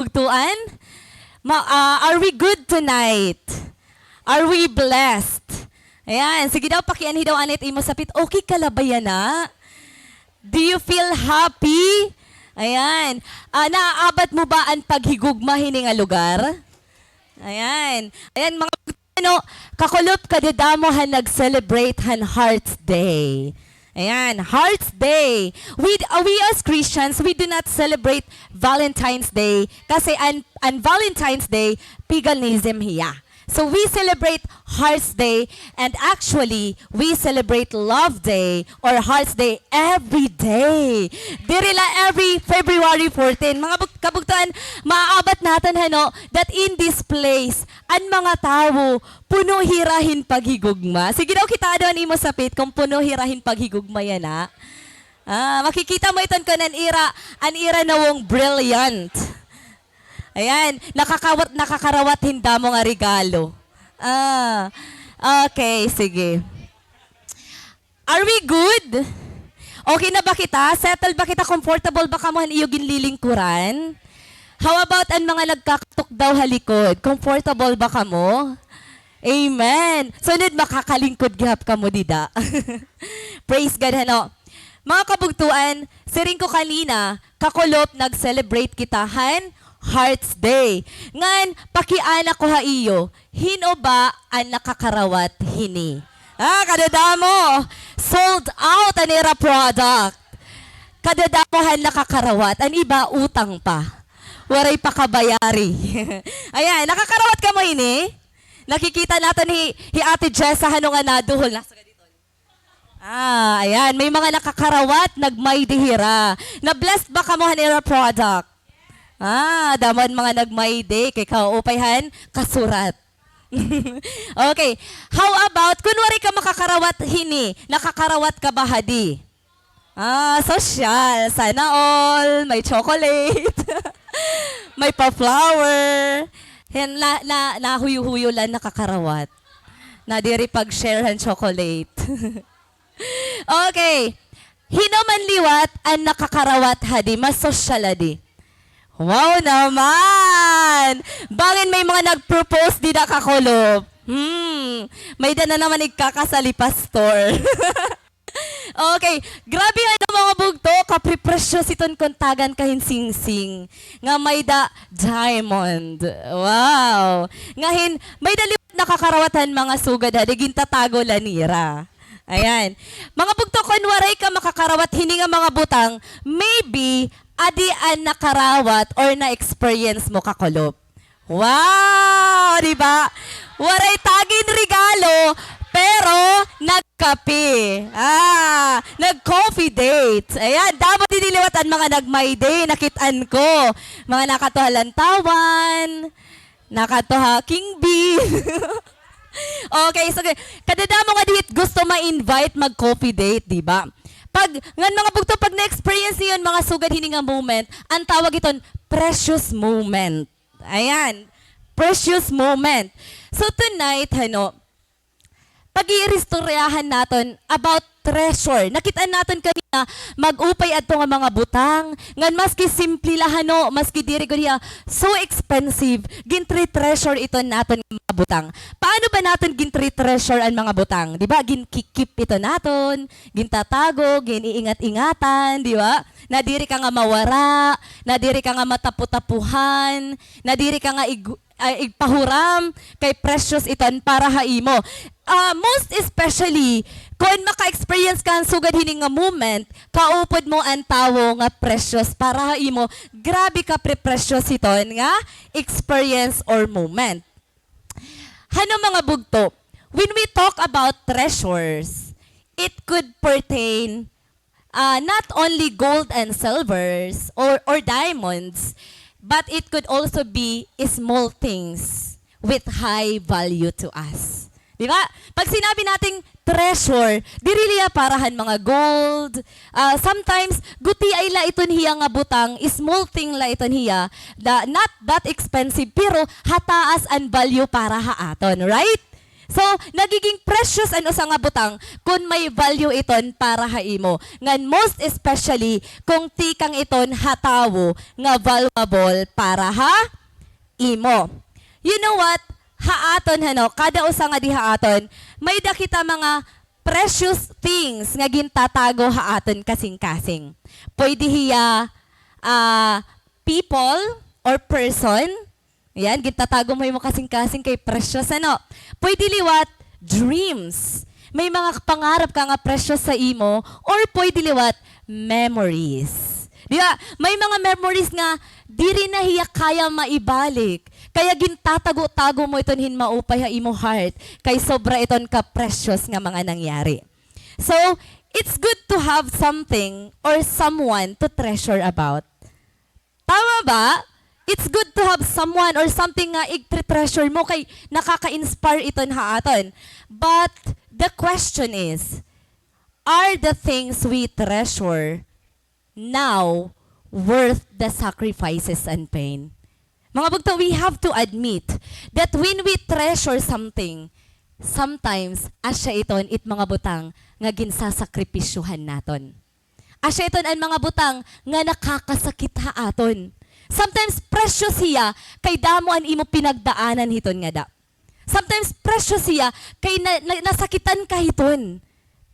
Bugtuan? Are we good tonight? Are we blessed? Ayan, sige daw, pakianhi daw anit imo sapit. Okay ka labayan na? Do you feel happy? Ayan. Naaabat mo ba ang paghigugma hini nga lugar? Ayan. Ayan, mga kakulop kadedamo han nag-celebrate han Hearts Day. Ayan, Hearts Day. We as Christians, we do not celebrate Valentine's Day kasi an Valentine's Day, paganism hiya. So we celebrate Hearts Day, and actually, we celebrate Love Day or Hearts Day every day. Dirila every February 14. Mga kabugtuan, maaabat natin that in this place, ang mga tao, puno hirahin paghigugma. Sige daw kita doon imo sapit kung puno hirahin paghigugma yan ha. Makikita mo iton ko an ira nawong brilliant. Ayan, nakakarawat hinda mo nga regalo. Okay, sige. Are we good? Okay na ba kita? Settle ba kita? Comfortable ba ka mo han iyo ginlilingkuran? How about ang mga nagkakatok daw halikod? Comfortable ba ka mo? Amen. Sunod makakalingkod gihap ka mo dida. Praise God hano. Mga kabugtuan, siring ko kanina, kakulop nag-celebrate kitahan Hearts Day. Ngan, pakiana ko ha iyo, hino ba ang nakakarawat hini? Kadadamo, sold out ang ira product. Kadadamo han nakakarawat, ang iba utang pa. Waray pa kabayari. Ayan, nakakarawat ka mo hini? Nakikita natin hi Ate Jessa hano nga naduhol. Ayan, may mga nakakarawat, nagmay dihira. Na-blessed ba ka mo han ira product? Daman mga nagmayde, kay kaupayhan, kasurat. Okay. How about, kunwari ka makakarawat hini, nakakarawat ka ba hadi? Social. Sana all. May chocolate. May pa-flower. Yan, nahuyo-huyo lang nakakarawat. Nadiri pag-share han chocolate. Okay. Hinaman liwat ang nakakarawat hadi, mas social hadi. Wow naman! Bangin may mga nag-propose di na kakulop. May na naman ikakasali pastor. Okay, grabe mga bugto, kapri-precious iton kontagan kahin sing-sing. Nga may da diamond. Wow! Ngahin, may daliwat nakakarawatan mga sugad ha, digin tatago lanira. Ayan. Mga bugto, kunwaray ka makakarawat hini nga mga butang, maybe adi an nakarawat or na-experience mo kakulop. Wow! Diba? Waray tagin regalo, pero nagkape. Nag-coffee date. Ayan, dapat diniliwatan mga nag-my day, nakitaan ko. Mga nakatuhalantawan, nakatuha king bee. Okay, so kadadamo nga dihit gusto ma-invite mag-coffee date, diba? Pag ngan mga bugto, pag na-experience niyon mga sugad hininga moment, ang tawag iton precious moment. Ayan, precious moment. So tonight, pag-i-restoryahan natin about treasure. Nakita natin kanina, mag-upay ato nga mga butang. Ngan maski simple lahano, maski diri ko niya, so expensive, gintri treasure ito natin mga butang. Paano ba natin gintri treasure ang mga butang? Di ba? Ginkikip ito natin, gintatago, giniingat-ingatan, di ba? Nadiri ka nga mawara, nadiri ka nga mataputapuhan, nadiri ka nga igpahuram kay precious iton para haimo. Most especially, kung maka-experience ka ang sugad hining nga moment, kaupod mo ang tawo nga precious para haimo, grabe ka pre-precious iton nga experience or moment. Hano mga bugto, when we talk about treasures, it could pertain not only gold and silvers or diamonds, but it could also be small things with high value to us. Di ba? Pag sinabi nating treasure, diriliya parahan mga gold. Sometimes, guti ay la iton hiya nga butang, small thing la iton hiya, not that expensive, pero hataas ang value para haaton, right? So, nagiging precious ano sa nga butang kung may value iton para haimo. Ngan most especially kung tikang iton hatawo nga valuable para ha imo. You know what? Haaton kada usa nga di haaton, may dakita mga precious things nga gintatago haaton kasing-kasing. Pwede hiya people or person. Yan, gintatago mo yung kasing-kasing kay precious Pwede liwat dreams. May mga pangarap ka nga precious sa imo or pwede liwat memories. Di ba? May mga memories nga di rin na hiya kaya maibalik. Kaya gintatago-tago mo iton hinmaupay ha imo heart kay sobra iton ka precious nga mga nangyari. So, it's good to have something or someone to treasure about. Tama ba? It's good to have someone or something nga i-treasure mo kay nakaka-inspire iton haaton. But the question is, are the things we treasure now worth the sacrifices and pain? Mga bugto, we have to admit that when we treasure something, sometimes asya iton it mga butang nga ginsasakripisyuhan naton. Asya iton ang mga butang nga nakakasakit haaton. Sometimes precious hiya kay damo an imo pinagdaanan hiton nga da. Sometimes precious hiya kay nasakitan ka hiton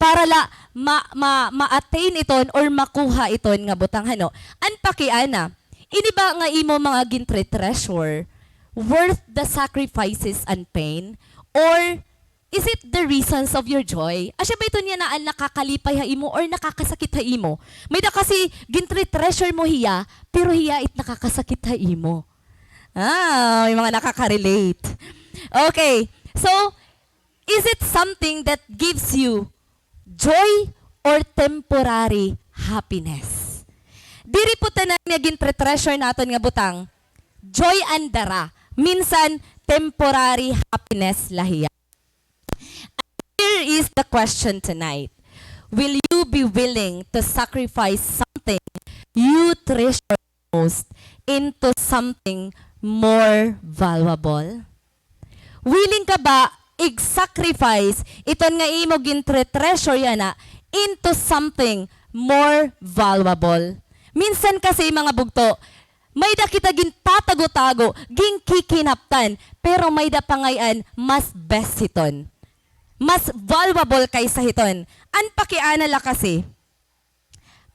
para la ma-attain iton or makuha iton nga butang An pakiana, ini ba nga imo mga gintre-treasure worth the sacrifices and pain or is it the reasons of your joy? Asya ba ito niya na nakakalipay ha imo or nakakasakit ha imo? May da kasi gintre-treasure mo hiya, pero hiya it nakakasakit ha imo. May mga nakaka-relate. Okay, so is it something that gives you joy or temporary happiness? Diri po tanan nga gintre-treasure naton nga butang, joy and dara. Minsan, temporary happiness lahiya. Here is the question tonight. Will you be willing to sacrifice something you treasure most into something more valuable? Willing ka ba i-sacrifice iton nga imo gintre-treasure yana into something more valuable? Minsan kasi mga bugto, may da kita gintatago-tago, ginkikinaptan, pero may da pangayan mas best hiton. Mas valuable kaysa hiton. An pakianala kasi,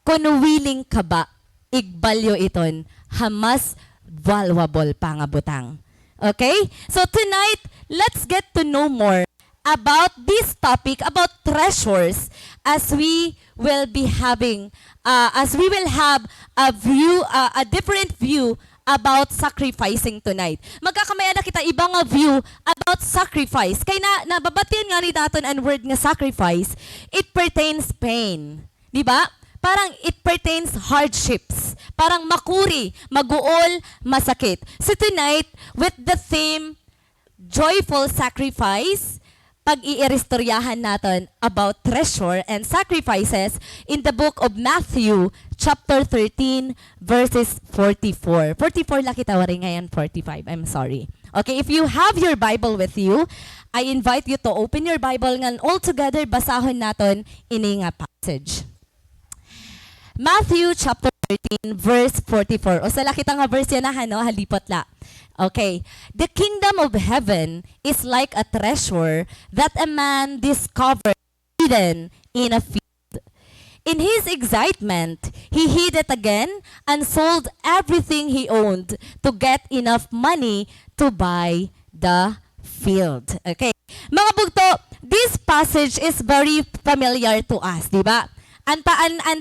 kung willing ka ba, igbalyo iton, mas valuable pa nga butang. Okay? So tonight, let's get to know more about this topic, about treasures, as we will be having, as we will have a view, a different view about sacrificing tonight. Magkakamaya na kita ibang view about sacrifice. Kaya nababatian nga ni daton ang word nga sacrifice, it pertains pain. Di ba? Parang it pertains hardships. Parang makuri, maguol, masakit. So tonight, with the theme, joyful sacrifice, pag-iiristoryahan natin about treasure and sacrifices in the book of Matthew, chapter 13, verses 44. 44 lang kita, waray ngayon 45. I'm sorry. Okay, if you have your Bible with you, I invite you to open your Bible and all together basahon natin ini nga passage. Matthew chapter 13, verse 44. O sala kita nga verse yan halipot la. Okay. The kingdom of heaven is like a treasure that a man discovered hidden in a field. In his excitement, he hid it again and sold everything he owned to get enough money to buy the field. Okay. Mga bugto, this passage is very familiar to us, di ba? Ang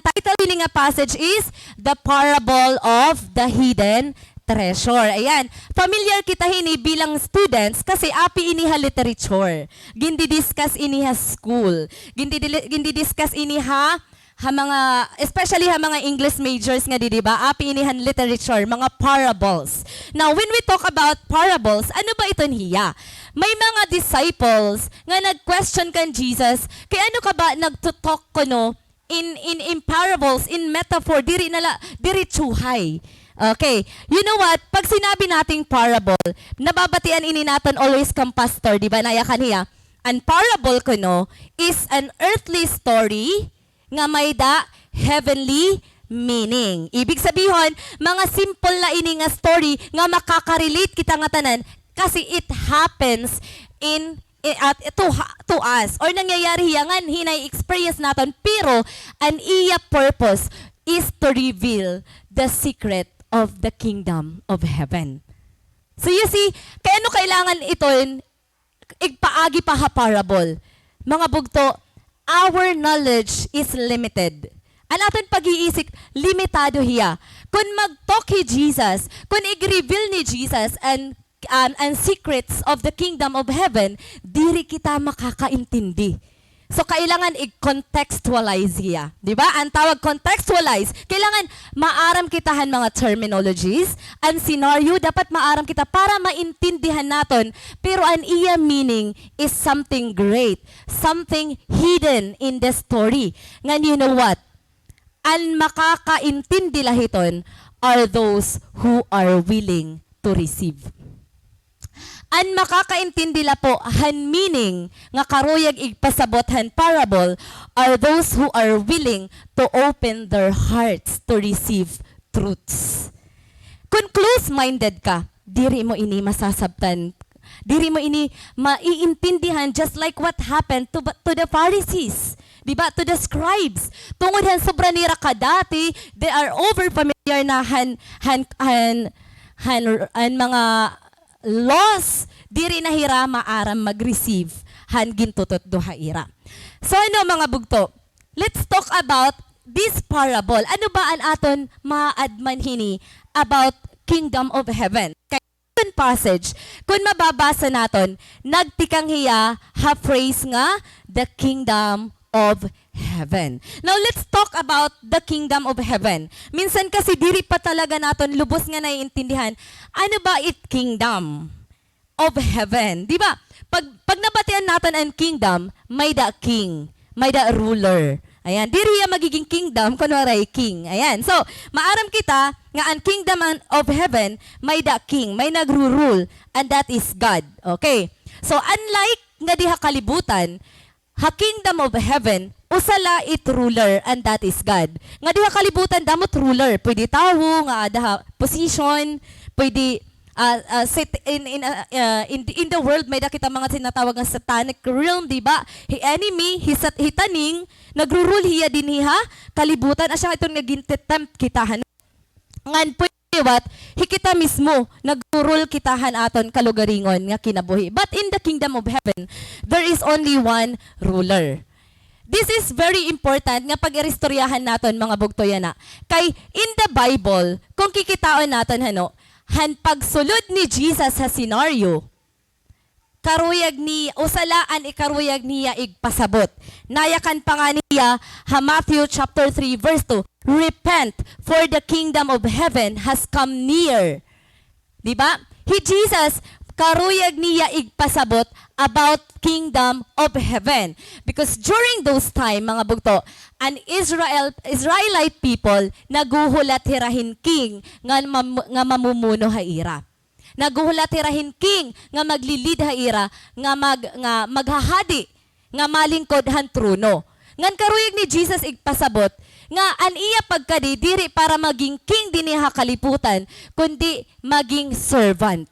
title nila nga passage is The Parable of the Hidden Treasure. Ayan. Familiar kita hini bilang students kasi api iniha literature. Gindi-discuss iniha school. Gindi-discuss iniha mga, especially mga English majors nga di ba? Api inihan literature, mga parables. Now, when we talk about parables, ano ba ito hiya? May mga disciples nga nag-question kan Jesus, kaya ano ka ba nagtutok ko in parables, in metaphor, diri tsuhay. Okay. You know what? Pag sinabi nating parable, nababatian ini natin always kang pastor, di ba? Nayakan niya. An parable kuno is an earthly story nga may da heavenly meaning. Ibig sabihin, mga simple na ini nga story nga makaka-relate kita nga tanan kasi it happens to us or nangyayari hiyangan hinay experience naton pero an iya purpose is to reveal the secret of the kingdom of heaven. So you see, kaya ano kailangan ito igpaagi pa ha parable. Mga bugto, our knowledge is limited. Ang aton pag-iisip, limitado hiya. Kung mag-talk ni Jesus, kung i-reveal ni Jesus and secrets of the kingdom of heaven, diri kita makakaintindi. So, kailangan i-contextualize hiya. Di ba? Ang tawag contextualize. Kailangan maaram kitahan mga terminologies. Ang scenario, dapat maaram kita para maintindihan naton. Pero ang iya meaning is something great. Something hidden in the story. Nga you know what? Ang makakaintindi lahiton are those who are willing to receive. An makakaintindi la po han meaning nga karuyag igpasabot han parable are those who are willing to open their hearts to receive truths. Kung close-minded ka, diri mo ini masasabtan. Diri mo ini maiintindihan just like what happened to the Pharisees. Diba? To the scribes. Tungod han sobra nira kadati, they are over familiar na mga laws, diri na hira maaram mag-receive han gintutot duha ira. So ano mga bugto? Let's talk about this parable. Ano ba an aton maadman hini about kingdom of heaven? Kaya passage, kung mababasa naton, nagtikang hiya ha phrase nga the kingdom of heaven. Now let's talk about the kingdom of heaven. Minsan kasi diri pa talaga naton lubos nga naiintindihan, ano ba it kingdom of heaven? Di ba? Pag nabatian natin ang kingdom, may da king, may da ruler. Ayan, diri ya magiging kingdom kunwari king. Ayan. So, maaram kita nga ang kingdom of heaven may da king, may nagru-rule and that is God. Okay. So, unlike nga diha kalibutan, ha kingdom of heaven, usala it ruler and that is God. Nga diha kalibutan damot ruler, pwede tawo nga daha position, pwede sit in the world may kita mga sinatawag ng satanic realm, di ba? Enemy, hitaning nagro-rule hiya din hiha kalibutan asya itong nagintetempt kitahan. Ngan what? Hikita mismo nagro-rule kitahan aton kalugaringon nga kinabuhi. But in the kingdom of heaven, there is only one ruler. This is very important nga pag-iristoryahan naton mga bugtoy na. Kay in the Bible, kung kikitaon naton han pagsulod ni Jesus sa senaryo, karuyag ni usalaan ikaruyag niya igpasabot. Nayakan pa nga niya ha Matthew chapter 3 verse 2, repent for the kingdom of heaven has come near. Di ba? Jesus karuyag niya igpasabot about kingdom of heaven. Because during those time, mga bugto, an Israelite people naguhulat hirahin king nga mamumuno ha ira. Naguhulat hirahin king nga maglilid ha ira nga maghahadi nga malingkod han trono. Ngan karuyag ni Jesus igpasabot nga an iya pagkadi diri para maging king dinhi ha kaliputan kundi maging servant.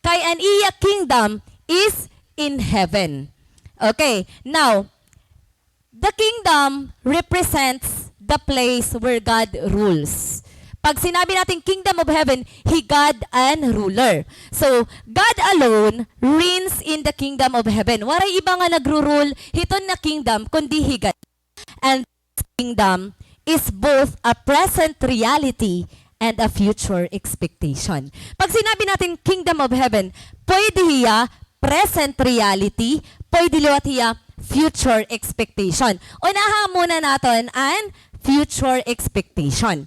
Kay an iya kingdom is in heaven. Okay, now, the kingdom represents the place where God rules. Pag sinabi natin kingdom of heaven, He God and ruler. So, God alone reigns in the kingdom of heaven. Waray iba nga nagro-rule hiton na kingdom kundi He God. And this kingdom is both a present reality and a future expectation. Pag sinabi natin kingdom of heaven, pwede hiya present reality, pwede liwat hiya future expectation. Unaha muna natin ang future expectation.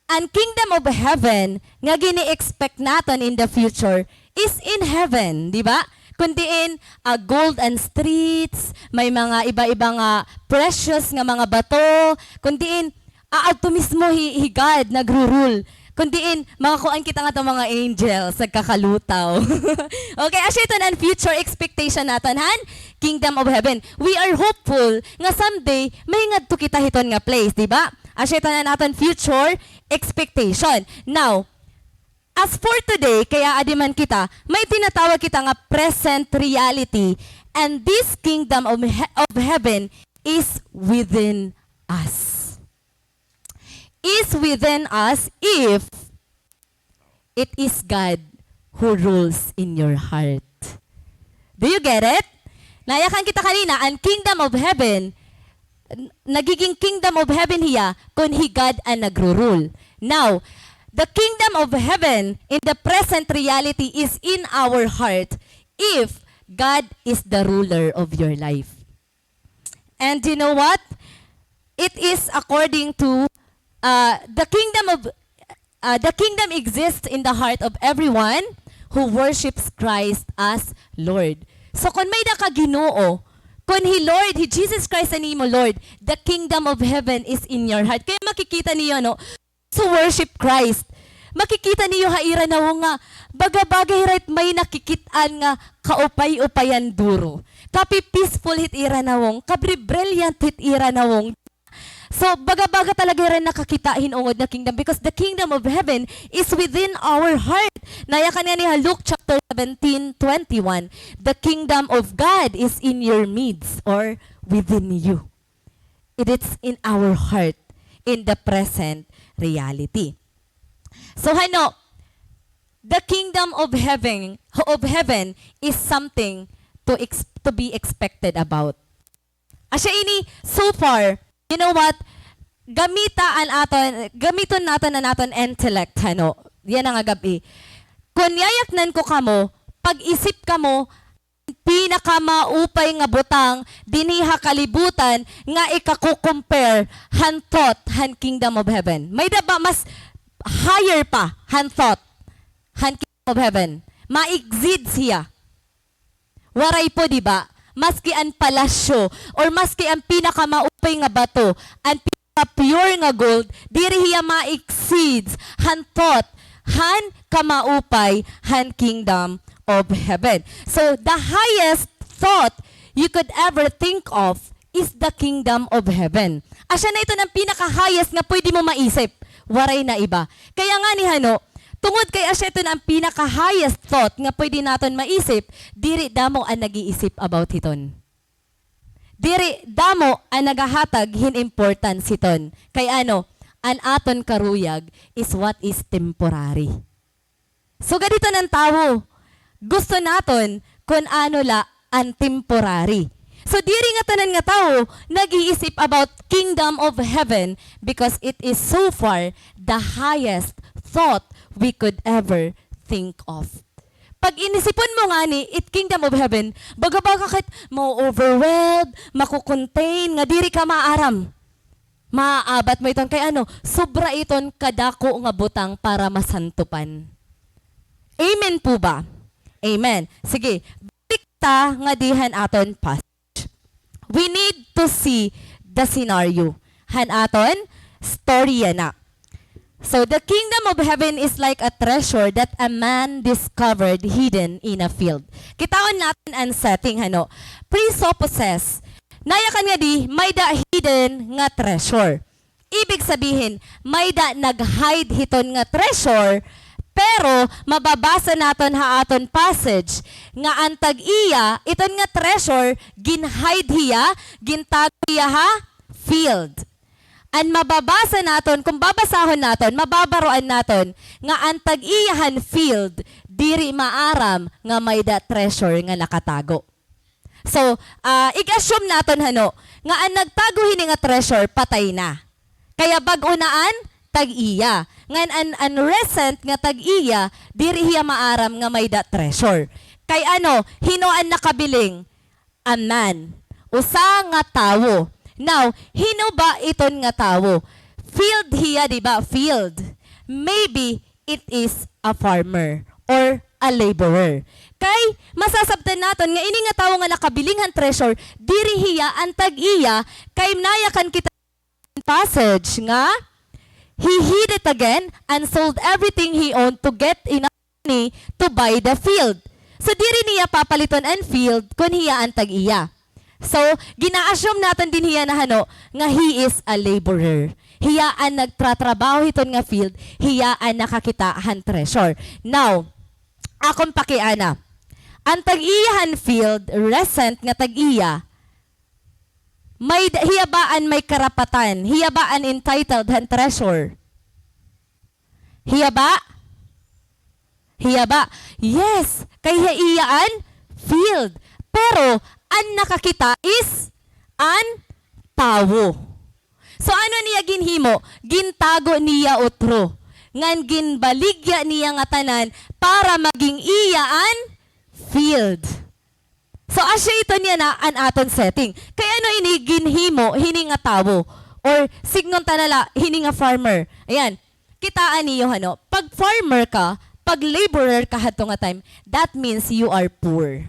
Ang kingdom of heaven nga gini-expect natin in the future is in heaven, di ba? Kundiin gold and streets, may mga iba-ibang precious nga mga bato, kundiin aadto mismo hi God nagro-rule. kundiin, makakuan kita nga itong mga angels, nagkakalutaw. Okay, asya ito na future expectation natin, han? Kingdom of Heaven. We are hopeful nga someday, may nga to kita hiton nga place, di ba? Asya ito na natin future expectation. Now, as for today, kaya adiman kita, may tinatawag kita nga present reality, and this kingdom of heaven is within us. Is within us if it is God who rules in your heart. Do you get it? Nayakan kita kanina, ang kingdom of heaven, nagiging kingdom of heaven hiya kung hi God ang nagro-rule. Now, the kingdom of heaven in the present reality is in our heart if God is the ruler of your life. And you know what? It is according to the kingdom exists in the heart of everyone who worships Christ as Lord. So kung may nakaginoo, kung Lord, Jesus Christ ani mo Lord, the kingdom of heaven is in your heart. Kaya makikita niyo no, to worship Christ. Makikita niyo haira na nga bagay right may nakikitaan nga kaupay-upayan duro. Kapi peaceful hit ira na wong, kabri brilliant hit ira na wong. So, baga-baga talaga rin nakakita hinungod na kingdom because the kingdom of heaven is within our heart. Nayakan niya ni Luke chapter 17:21. The kingdom of God is in your midst or within you. It is in our heart, in the present reality. So, the kingdom of heaven is something to be expected about. Asya ini, so far, you know what? Gamiton natin na natin intellect, Yan ang agabi. Kung yayaknan ko kamo, pag-isip kamo, pinakamaupay nga butang, diniha kalibutan, nga ikakukompare, han thought, han kingdom of heaven. May daba mas higher pa, han thought, han kingdom of heaven. Ma-exceed siya. Waray po, di ba? Maski ang palasyo, or maski ang pinakamaupay nga bato, ang pinaka-pure nga gold, diri hiya ma-exceeds, han thought, han kamaupay, han kingdom of heaven. So, the highest thought you could ever think of is the kingdom of heaven. Asya na ito ng pinaka-highest nga pwede mo maisip. Waray na iba. Kaya nga ni tungod kay asya ito na ang pinaka-highest thought nga pwede natin maisip, diri damo ang nag-iisip about hiton. Diri damo ang nagahatag hin importance hiton. Kay ang aton karuyag is what is temporary. So ganito ng tao, gusto naton kung ano la ang temporary. So diri nga tanan nga tao nag-iisip about kingdom of heaven because it is so far the highest thought we could ever think of. Pag inisipon mo nga ni, it kingdom of heaven, baga-baga kahit ma-overwhelmed, makukontain, nga diri ka maaram. Maaabat mo iton kay sobra iton kadako nga butang para masantupan. Amen po ba? Amen. Sige, balik ta nga dihan aton passage. We need to see the scenario. Han aton, storya na. So the kingdom of heaven is like a treasure that a man discovered hidden in a field. Kitaon natin ang setting, presupposes, nayakan nga di, may da hidden nga treasure. Ibig sabihin, may da nag-hide hiton nga treasure, pero mababasa naton ha aton passage, nga antag iya, iton nga treasure, gin-hide hiya, gintago hiya field. And mababasa naton, kung babasahon naton, mababaroan naton, nga ang tag-iyahan field, diri maaram nga may da treasure nga nakatago. So, i-assume naton nga ang nagtago hini nga treasure, patay na. Kaya bag-unaan, tag-iya. Ngayon, ang recent nga tag-iya, diri hiya maaram nga may da treasure. Kay hinoan nakabiling, a man, usa nga tawo. Now, hino ba iton nga tawo? Field hiya, di ba? Field. Maybe it is a farmer or a laborer. Kay masasabtan naton nga ini nga tawo nga nakabilinghan treasure, diri hiya ang tag-iya kay nayakan kita passage nga he hid it again and sold everything he owned to get enough money to buy the field. So diri niya papaliton ang field kung hiya ang tag-iya. So gina-assume natin din hiya na hano nga he is a laborer. Hiya ang nagtratrabaho hiton nga field, hiya ang nakakita han treasure. Now, akong pakiana. Ang tag-iyahan field, recent nga tag-iya, may hiyabaan may karapatan, hiyabaan entitled han treasure. Hiyaba? Hiyaba. Yes, kay hiyaan field. Pero ang nakakita is an tawo. So ano niya ginhimo? Gintago niya otro. Ngan ginbaligya niya nga tanan para maging iyaan field. So asya ito niya na an aton setting. Kaya ano ini ginhimo hini nga tawo or signon tanala hini nga farmer. Ayan. Kitaan niyo hano, pag farmer ka, pag laborer ka hato nga time, that means you are poor.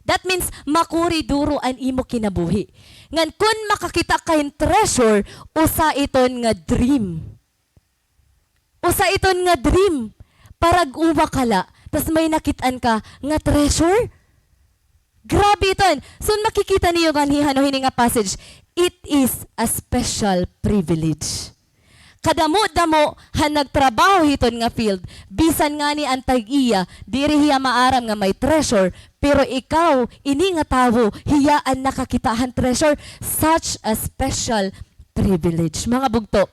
That means makuri duro an imo kinabuhi. Ngan kun makakita kayong treasure, usa iton nga dream. Usa iton nga dream. Parag uwa kala, tas may nakitaan ka nga treasure. Grabe iton. So makikita niyo ganhihan o hini nga passage, it is a special privilege. Kadamo-damo han nagtrabaho hiton nga field, bisan nga ni ang tag-iya, diri hiya maaram nga may treasure, pero ikaw, ini nga tawo, hiya ang nakakitahan treasure, such a special privilege. Mga bugto,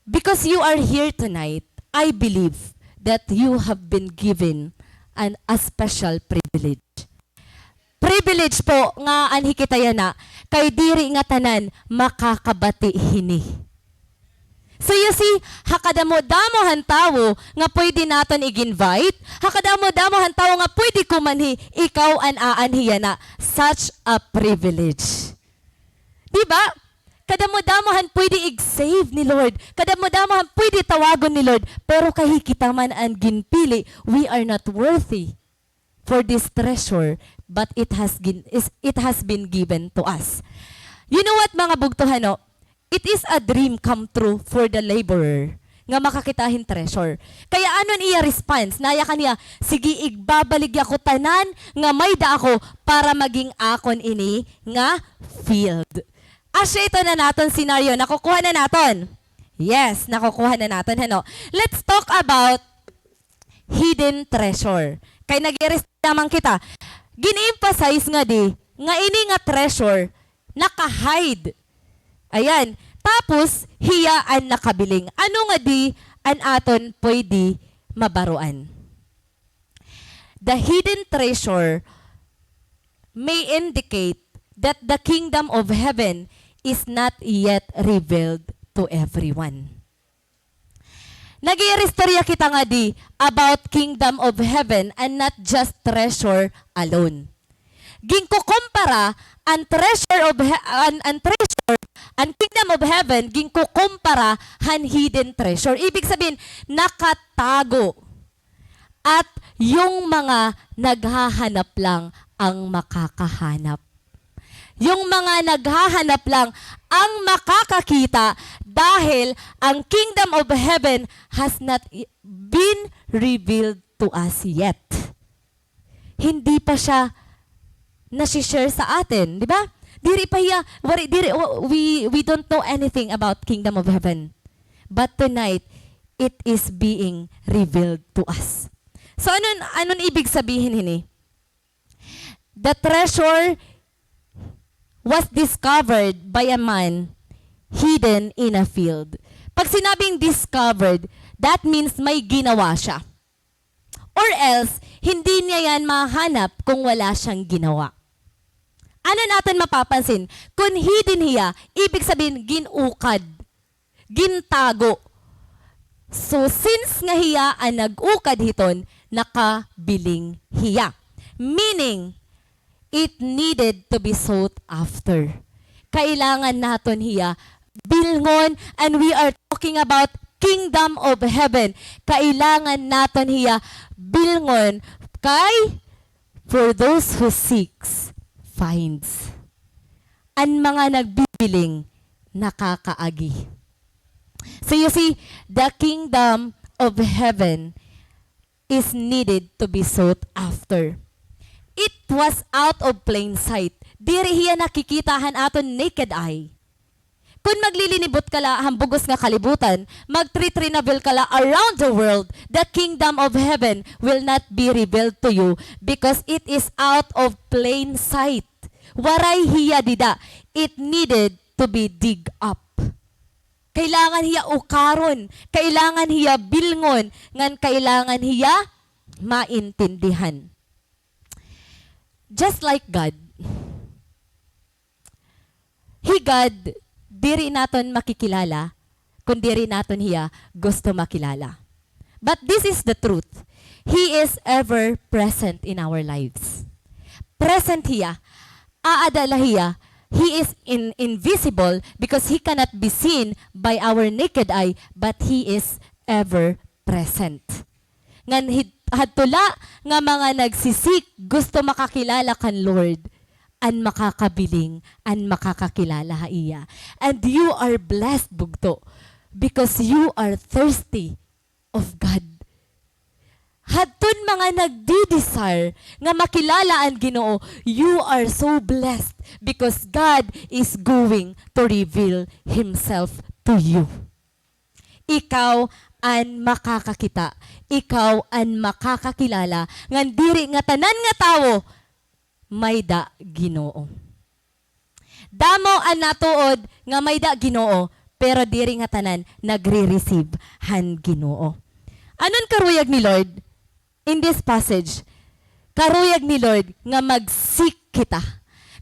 because you are here tonight, I believe that you have been given a special privilege. Privilege po nga anhi kita yana, kay diri nga tanan makakabati hini. So you see, hakadamo-damo han tawo nga pwede naton i-invite, hakadamo-damo han tawo nga pwede kumanhi, ikaw an aanhiya na. Such a privilege. Diba? Kadamo-damo han pwede i-save ni Lord. Kadamo-damo han pwede tawagon ni Lord. Pero kahit kita man ang ginpili, we are not worthy for this treasure, but it has been given to us. You know what mga bugtuhan, no? It is a dream come true for the laborer nga makakitahin treasure. Kaya anon iya response? Naya kaniya, sige igbabalik ako tanan nga may da ako para maging akon ini nga field. Asya ito na naton scenario. Nakukuha na naton. Yes, nakukuha na naton. Ano? Let's talk about hidden treasure. Kay nag-i-rest naman kita. Gin-emphasize nga di, nga ini nga treasure, naka-hide. Ayan. Tapos, hiya ang nakabiling. Ano nga di, an aton pwede mabaruan. The hidden treasure may indicate that the kingdom of heaven is not yet revealed to everyone. Nag-i-istorya kita nga di about kingdom of heaven and not just treasure alone. Ginkukumpara ang kingdom of heaven, ginkukumpara han hidden treasure. Ibig sabihin, nakatago. At yung mga naghahanap lang ang makakahanap. Yung mga naghahanap lang ang makakakita dahil ang kingdom of heaven has not been revealed to us yet. Hindi pa siya nasi-share sa atin, di ba? Diri pa hiya, we don't know anything about kingdom of heaven. But tonight, it is being revealed to us. So anon ibig sabihin hini? The treasure was discovered by a man hidden in a field. Pag sinabing discovered, that means may ginawa siya. Or else, hindi niya yan mahanap kung wala siyang ginawa. Ano natin mapapansin? Kung hidden hiya, ibig sabihin ginukad, gintago. So since nga hiya ang nag-ukad hiton, nakabiling hiya. Meaning, it needed to be sought after. Kailangan naton hiya bilngon, and we are talking about kingdom of heaven. Kailangan naton hiya bilngon kay for those who seeks finds. Ang mga nagbibiling nakakaagi. So you see, the kingdom of heaven is needed to be sought after. It was out of plain sight. Diri hiya nakikitahan aton naked eye. Kung maglilinibot ka la hambugos nga kalibutan, mag-travel ka la around the world, the kingdom of heaven will not be revealed to you because it is out of plain sight. Waray hiya dida. It needed to be dig up. Kailangan hiya ukaron, kailangan hiya bilngon, ngan kailangan hiya maintindihan. Just like God, God, diri naton makikilala, kung diri naton hiya gusto makilala. But this is the truth. He is ever present in our lives. Present hiya, aadala hiya. He is invisible because He cannot be seen by our naked eye, but He is ever present. Ngan hadtula nga mga nagsisik gusto makakilala kan Lord, an makakabiling, an makakakilala iya. And you are blessed, bugto, because you are thirsty of God. Hadton mga nagdi-desire nga makilala ang Ginoo, you are so blessed because God is going to reveal Himself to you. Ikaw an makakakita, ikaw an makakakilala, ngan diri nga tanan nga tawo may da Ginoo. Damo an natuod nga may da Ginoo, pero diri nga tanan nagre-receive han Ginoo. Anon karuyag ni Lord in this passage? Karuyag ni Lord nga mag-seek kita.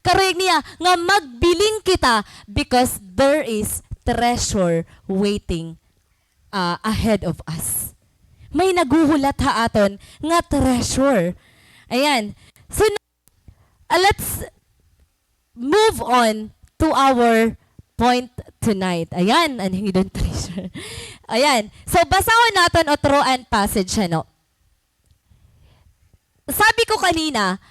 Karuyag niya nga magbiling kita because there is treasure waiting ahead of us. May naguhulat ha aton nga treasure. Ayan. So let's move on to our point tonight. Ayan, ang hidden treasure. Ayan. So basahon naton otroan passage ano. Sabi ko kanina,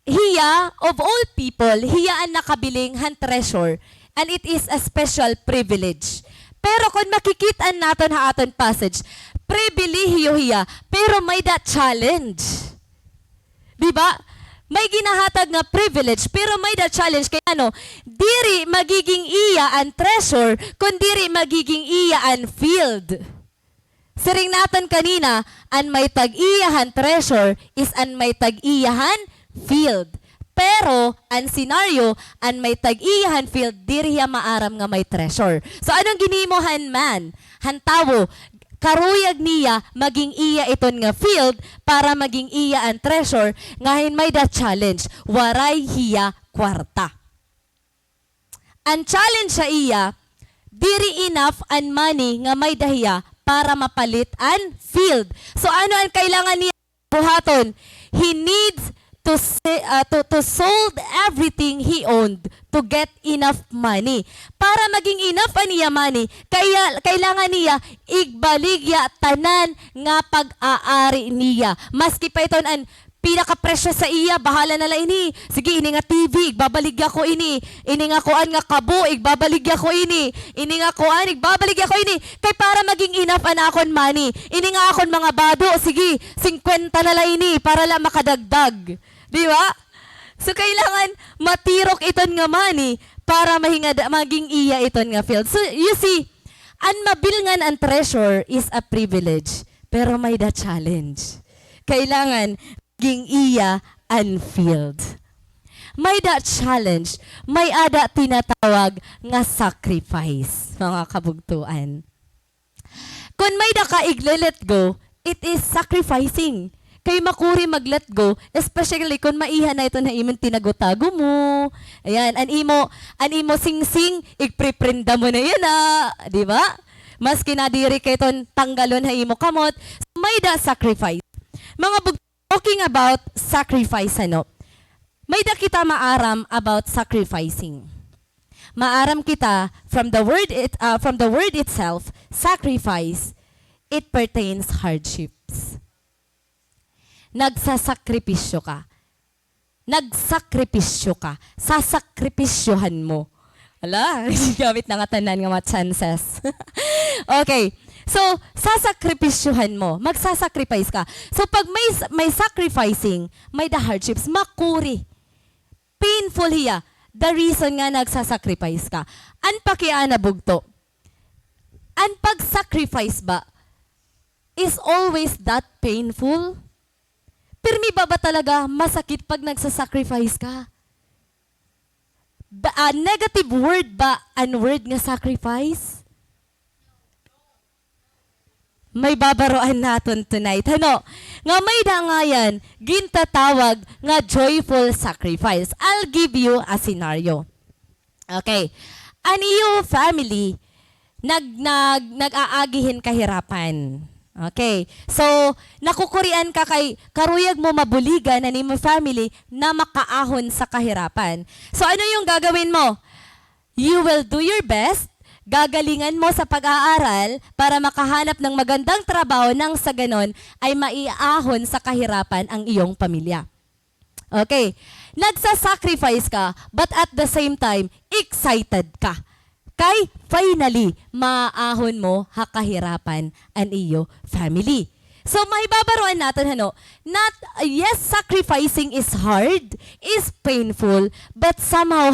hiya of all people, hiya ang nakabiling han treasure and it is a special privilege. Pero kung makikita naton ha aton passage, pribilehiyo hiya, pero may that challenge. Diba? May ginahatag nga privilege, pero may that challenge. Kaya ano, diri magiging iya ang treasure, kung diri magiging iya ang field. Siring natin kanina, an may tag-iyahan treasure is an may tag-iyahan field. Pero, ang scenario, an may tag-iyahan field, diri hiya maaram nga may treasure. So, anong ginimohan man? Hantawo, karuyag niya, maging iya iton nga field, para maging iya ang treasure, ngayon may da challenge, waray hiya kwarta. Ang challenge sa iya, diri enough an money nga may dahiya, para mapalit an field. So ano ang kailangan niya buhaton? He needs to sold everything he owned to get enough money. Para maging enough niya money, kaya kailangan niya igbaligya tanan nga pag-aari niya. Maski pa iton an pinaka-presyo sa iya, bahala na lang ini. Sige, ini nga TV, igbabaligya ko ini. Ini nga kuan nga kabo, igbabaligya ko ini. Ini nga kuan, igbabaligya ko ini. Kay para maging enough na akon money. Ini nga akon mga bado, sige, 50 na lang ini para lang makadagdag. Di ba? So, kailangan matirok iton nga money para maging iya iton nga field. So, you see, ang mabilngan ang treasure is a privilege, pero may the challenge. Kailangan maging iya unfilled. May da challenge, may ada tinatawag nga sacrifice, mga kabugtuan. Kung may da ka let go, it is sacrificing. Kay makuri mag-let go, especially kung maiha na ito na imong tinagutago mo. Ayan, an imo sing-sing, igpriprinda mo na yan di ba? Mas kinadiri kay ton tanggalon ha imo kamot. So, may da sacrifice. Mga talking about sacrifice, ano? May da kita maaram about sacrificing. Maaram kita from the word itself, sacrifice, it pertains hardships. Nagsasakripisyo ka. Nagsakripisyo ka. Sasakripisyohan mo Ala, gamit na nga tanan nga mga chances. Okay. So, sasakripisyuhan mo. Magsasacrifice ka. So, pag may sacrificing, may the hardships, makuri. Painful hiya. The reason nga nagsasacrifice ka. An pakiana bugto. An pag-sacrifice ba is always that painful? Pirmi ba talaga masakit pag nagsasacrifice ka? Negative word ba an word nga sacrifice? May babaroan naton tonight. Ano? Nga may dangayan, gintatawag nga joyful sacrifice. I'll give you a scenario. Okay. An iyo family, nag-aagihin kahirapan. Okay. So, nakukurian ka kay karuyag mo mabuligan na ni mo family na makaahon sa kahirapan. So, ano yung gagawin mo? You will do your best. Gagalingan mo sa pag-aaral para makahanap ng magandang trabaho nang sa ganon ay maiahon sa kahirapan ang iyong pamilya. Okay. Nagsasacrifice ka, but at the same time, excited ka. Kay finally, maahon mo hakahirapan ang iyo family. So, mahibabaroan natin, yes, sacrificing is hard, is painful, but somehow,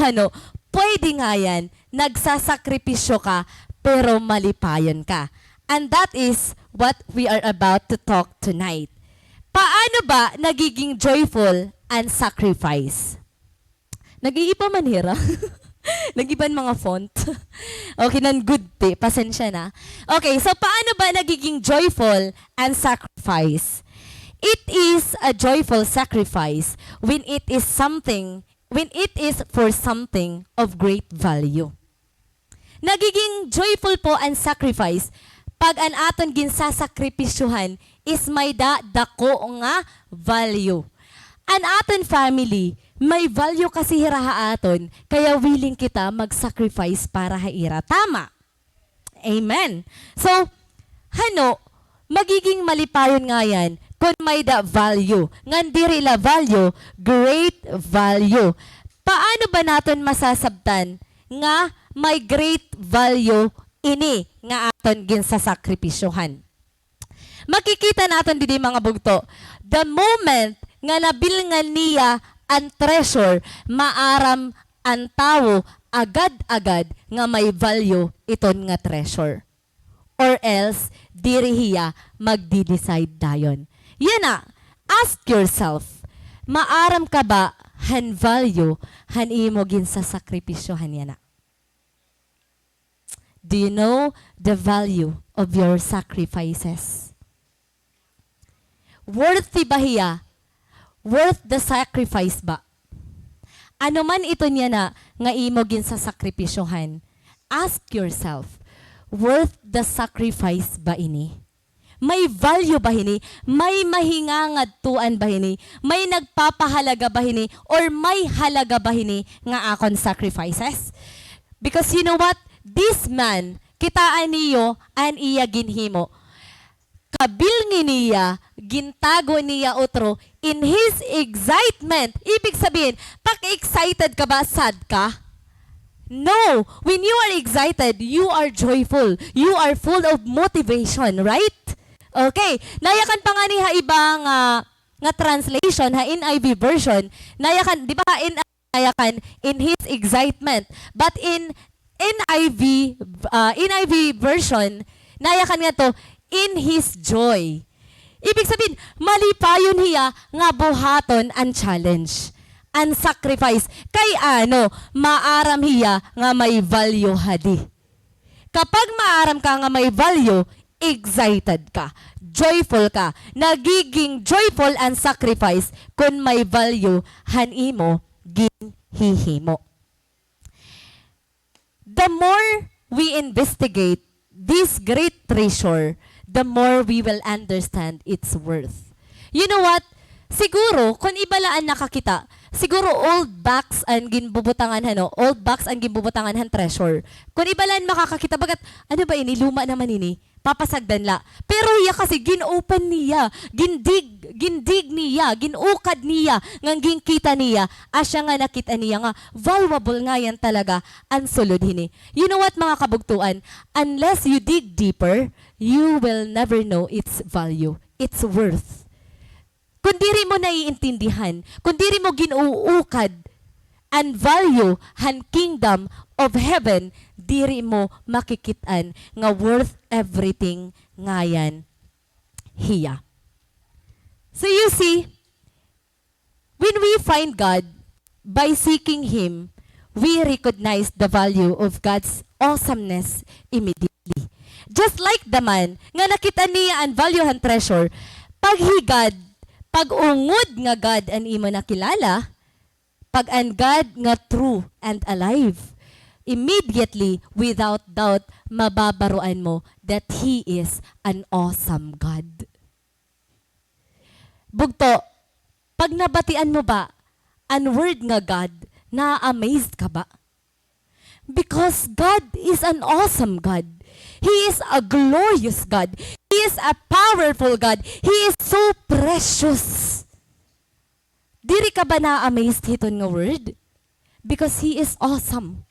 pwede nga yan, nagsasakripisyo ka, pero malipayon ka. And that is what we are about to talk tonight. Paano ba nagiging joyful and sacrifice? Nag-iiba man hira. Nag-iban mga font. Okay, nan good te. Pasensya na. Okay, so paano ba nagiging joyful and sacrifice? It is a joyful sacrifice when it is for something of great value. Nagiging joyful po ang sacrifice pag an aton ginsasakripisyuhan is may dako nga value. An aton family, may value kasi hiraha aton, kaya willing kita mag-sacrifice para haira. Tama. Amen. So, magiging malipayon nga yan kung may value. Ngandiri la value, great value. Paano ba natin masasabtan nga may great value ini nga aton ginsasakripisyohan? Makikita natin didi mga bugto, the moment nga nabilngan niya ang treasure, maaram ang tao agad-agad nga may value iton nga treasure. Or else, diri hiya magdi-decide dayon. Yan na, ask yourself, maaram ka ba han value han imo ginsasakripisyohan yan na? Do you know the value of your sacrifices? Worthy ba hiya? Worth the sacrifice ba? Ano man ito niya na nga imo ginsasakripisyohan, ask yourself, worth the sacrifice ba ini? May value ba hini? May mahingangadtuan ba hini? May nagpapahalaga ba hini? Or may halaga ba hini nga akon sacrifices? Because you know what? This man, kitaan niyo an iya ginhimo. Kabilngin niya, gintago niya otro, in his excitement. Ibig sabihin, pag-excited ka ba, sad ka? No. When you are excited, you are joyful. You are full of motivation, right? Okay. Nayakan pa nga ni ibang nga translation, NIV version. Nayakan, di ba, nayakan, in his excitement. But in NIV version, nayakan nga to, in his joy. Ibig sabihin, malipayon hiya nga buhaton ang challenge, ang sacrifice. Kay maaram hiya nga may value hadi. Kapag maaram ka nga may value, excited ka, joyful ka, nagiging joyful ang sacrifice kung may value han imo ginhihimo. The more we investigate this great treasure, the more we will understand its worth. You know what? Siguro, kung ibalaan nakakita, siguro old box ang ginbubutangan old box ang ginbubutangan han treasure. Kung ibalaan makakakita, bagat, ano ba ini? Luma naman ini. papasagdan la. Pero iya kasi ginopen niya, gindig niya, ginukad niya, ngang kita niya, asya nga nakita niya nga, valuable nga yan talaga, ang sulod hini. You know what mga kabugtuan? Unless you dig deeper, you will never know its value, its worth. Kung diri mo naiintindihan, kung diri mo ginuukad, and value han kingdom of heaven, diri mo makikitaan nga worth everything ngayan hiya. So you see, when we find God, by seeking Him, we recognize the value of God's awesomeness immediately. Just like the man, nga nakita niya ang value han treasure, pag higad, pag ungod nga God ang imo nakilala, pag ang God nga true and alive, immediately, without doubt, mababaruan mo that He is an awesome God. Bugto, pag nabatian mo ba ang word nga God, na-amazed ka ba? Because God is an awesome God. He is a glorious God. He is a powerful God. He is so precious. Diri ka ba na-amazed hiton nga word? Because He is awesome.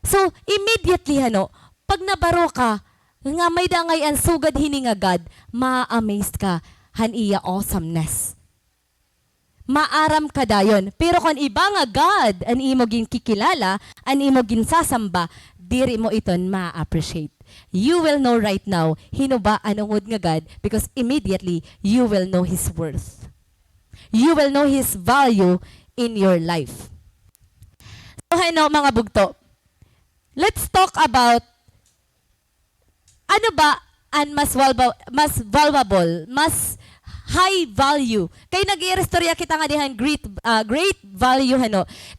So, immediately, pag nabaro ka, nga may dangay ang sugad hini nga God, ma-amazed ka, han iya awesomeness. Maaram ka dayon. Pero kung iba nga God, an imo gin kikilala, an imo gin sasamba, diri mo iton ma-appreciate. You will know right now, hino ba anungod nga God, because immediately, you will know His worth. You will know His value in your life. So, mga bugto, let's talk about ano ba ang mas valuable, mas high value. Kay nag-i-restorya kita nga dihan great value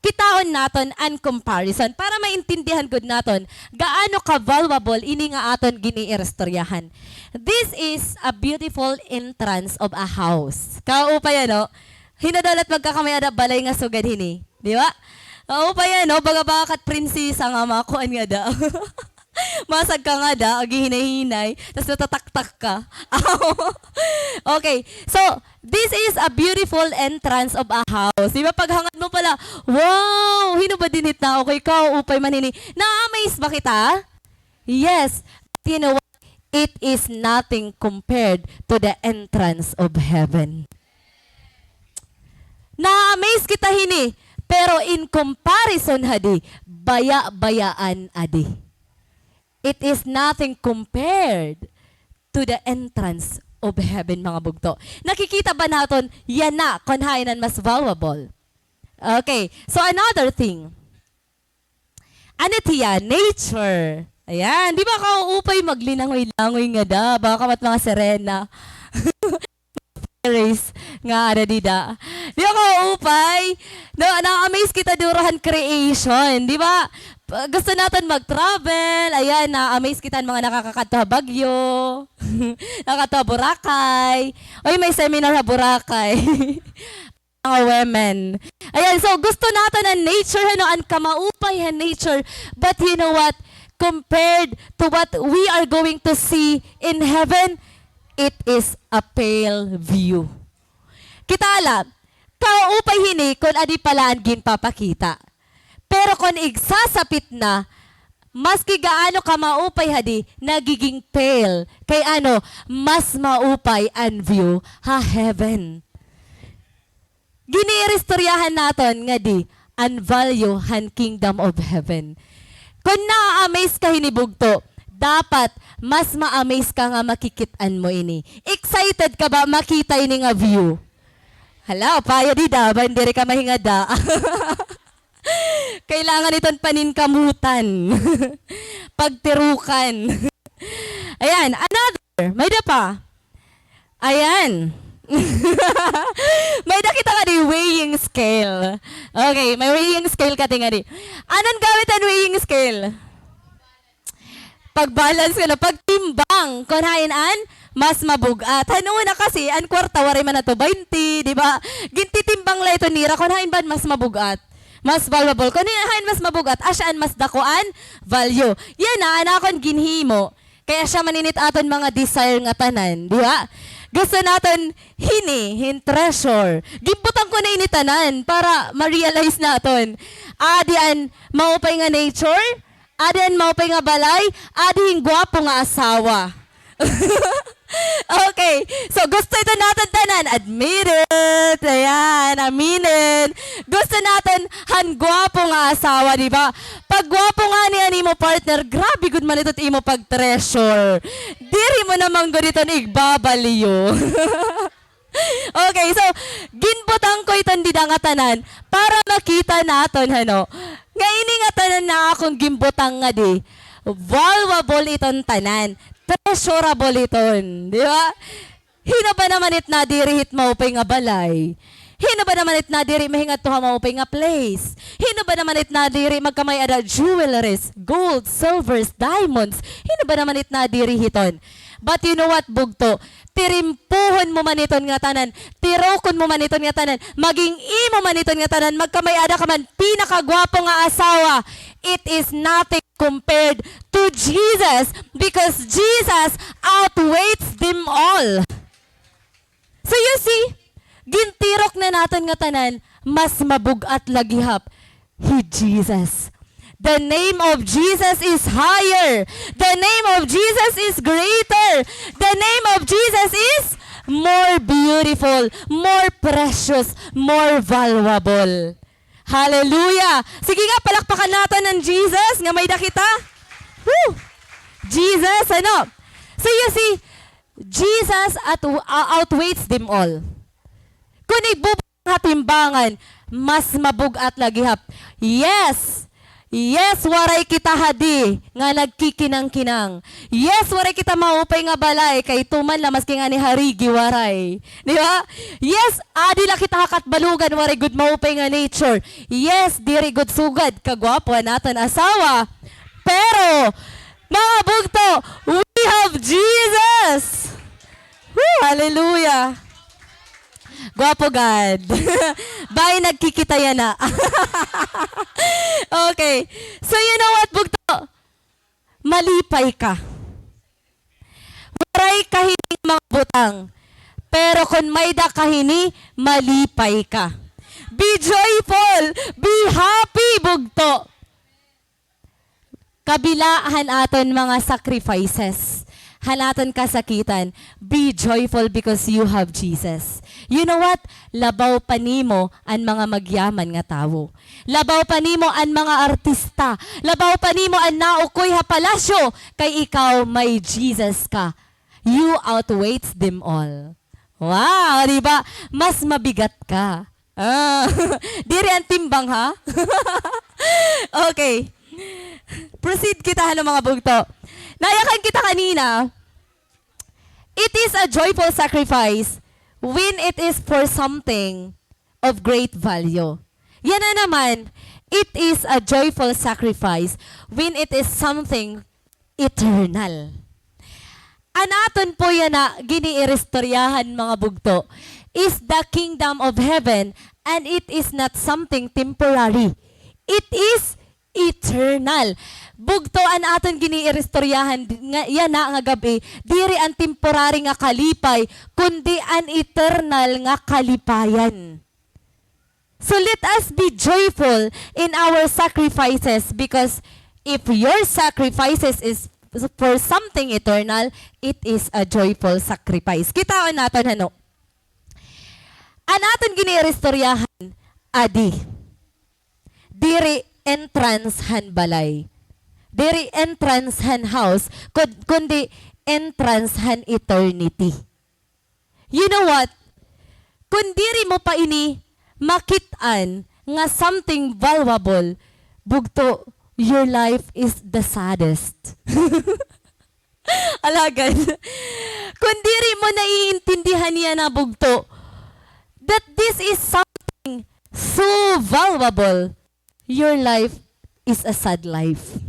Kitaon naton ang comparison para maintindihan gud naton gaano ka valuable ini nga aton gini-restoryahan. This is a beautiful entrance of a house. Kaupay hinadalat magkakamayada balay nga sugad hini, di ba? Kaupay bagabakat prinsesa nga makuan nga da. Masag ka nga da, agihinahinay, tapos natataktak ka. Okay, so, this is a beautiful entrance of a house. Diba, paghangad mo pala, wow, hino ba dinit na? Okay, upay manini. Na-amaze ba kita? Yes. But you know what? It is nothing compared to the entrance of heaven. Na-amaze kita hini, pero in comparison hadi, baya-bayaan adi. It is nothing compared to the entrance of heaven, mga bugto. Nakikita ba natin, yan na, kunhainan mas valuable. Okay, so another thing. Ano tiya? Nature. Ayan, di ba kaupay maglinangoy-langoy nga da, baka mat mga serena. Race nga ada dida. Di ba kaupay? Na-amaze kita duruhan creation, di ba? Gusto natin mag-travel, ayan, na-amaze kita mga nakakakatawa Bagyo, nakakatawa Boracay, oy may seminar sa Boracay, mga women. Ayan, so gusto natin ang nature, ang kamaupay ang nature, but you know what, compared to what we are going to see in heaven, it is a pale view. Kitala, kaupay hini kung adi pala ang ginpapakita. Pero kung igsasapit na, maski gaano ka maupay hadi, nagiging pale. Kay mas maupay ang view ha heaven. Ginirestoryahan naton nga di, ang value han kingdom of heaven. Kung na-amaze ka hinibugto, dapat mas ma-amaze ka nga makikitaan mo ini. Excited ka ba makita ini nga view? Hala, payo di da, bandiri ka mahingada. Kailangan iton paninkamutan. Pagtirukan. Ayan, another. May da pa. Ayan. May nakita ka di weighing scale. Okay, may weighing scale ka tinga di. Anong gamit ang weighing scale? Pag-balance ka na, pagtimbang. Kunhain mas mabugat. Na kasi, ang kwarta, waray man na to, 20, di ba? Gintitimbang la ito nira, kunhain ba mas mabugat? Mas valuable. Kung hain mas mabugat, asyaan mas dakuan, value. Yan na, anakon ginhimo. Kaya siya maninit aton mga desire nga tanan, di ba? Gusto naton hin treasure. Gibutan ko na ini tanan para ma-realize naton. Adian maupay nga nature, adian maupay nga balay, adiin gwapo nga asawa. Okay, so gusto ito natin tanan, admit it, ayan, aminin. Gusto natin gwapo nga asawa, di ba? Pag gwapo nga niya mo partner, grabe good man ito imo pag treasure. Diri mo namang ganito igbabaliyo. Okay, so ginbutang ko itong didangatanan para makita naton hano. Nga ini nga tanan na akong gimbutang nga di. Valuable itong tanan. Treasurable iton, di ba? Hino ba naman it na diri hit maupay nga balay? Hino ba naman it na diri mahingat to ha maupay nga place? Hino ba naman it na diri magkamay ada jewelries, gold, silvers, diamonds? Hino ba naman it na diri hiton? But you know what, bugto? Tirimpuhon mo man iton nga tanan, tirokon mo man iton nga tanan, maging imo man iton nga tanan, magkamay ada ka man pinakagwapo nga asawa. It is nothing compared to Jesus because Jesus outweighs them all. So you see, gintirok na natin nga tanan, mas mabugat lagihap, He Jesus. The name of Jesus is higher. The name of Jesus is greater. The name of Jesus is more beautiful, more precious, more valuable. Hallelujah! Sige nga, palakpakan natin ng Jesus nga may dakita. Woo! Jesus, ano? So you see, Jesus outweighs them all. Kung ibubang hatimbangan, mas mabugat lagihap. Yes! Yes, waray kita hadi, nga nagkikinang-kinang. Yes, waray kita maupay nga balay, kay tuman lamas nga ni harigi waray. Di ba? Yes, adi la kita hakat balugan, waray good maupay nga nature. Yes, diri good sugad, kagwapo natin asawa. Pero, mga bugto, we have Jesus! Woo, hallelujah! Gwapo God. Bye, nagkikita yan na. Okay. So you know what, bugto? Malipay ka. Waray kahining mga butang. Pero kung may da kahini, malipay ka. Be joyful. Be happy, bugto. Kabilaan aton mga sacrifices. Hanaton kasakitan, be joyful because you have Jesus. You know what? Labaw pa nimo ang mga magyaman nga tawo. Labaw pa nimo ang mga artista. Labaw pa nimo ang naukoy ha palasyo. Kay ikaw may Jesus ka. You outweighs them all. Wow, di ba? Mas mabigat ka. Diri ang timbang ha? Okay. Proceed kita ng mga bugto. Nayakan kita kanina, it is a joyful sacrifice when it is for something of great value. Yan na naman, it is a joyful sacrifice when it is something eternal. Anaton po yan na giniirestoryahan mga bugto is the kingdom of heaven and it is not something temporary. It is eternal. Bugtoan aton giniirestoryahan nga yan na nga gabi, diri ang temporary nga kalipay, kundi an eternal nga kalipayan. So let us be joyful in our sacrifices because if your sacrifices is for something eternal, it is a joyful sacrifice. Kitaon naton hano. An aton giniirestoryahan, adi. Diri entrance han balay. Diri entrance han house, kundi entrance han eternity. You know what? Kung diri mo pa ini makitaan nga something valuable, bugto, your life is the saddest. Alagad. Kung diri mo naiintindihan niya na bugto, that this is something so valuable, your life is a sad life.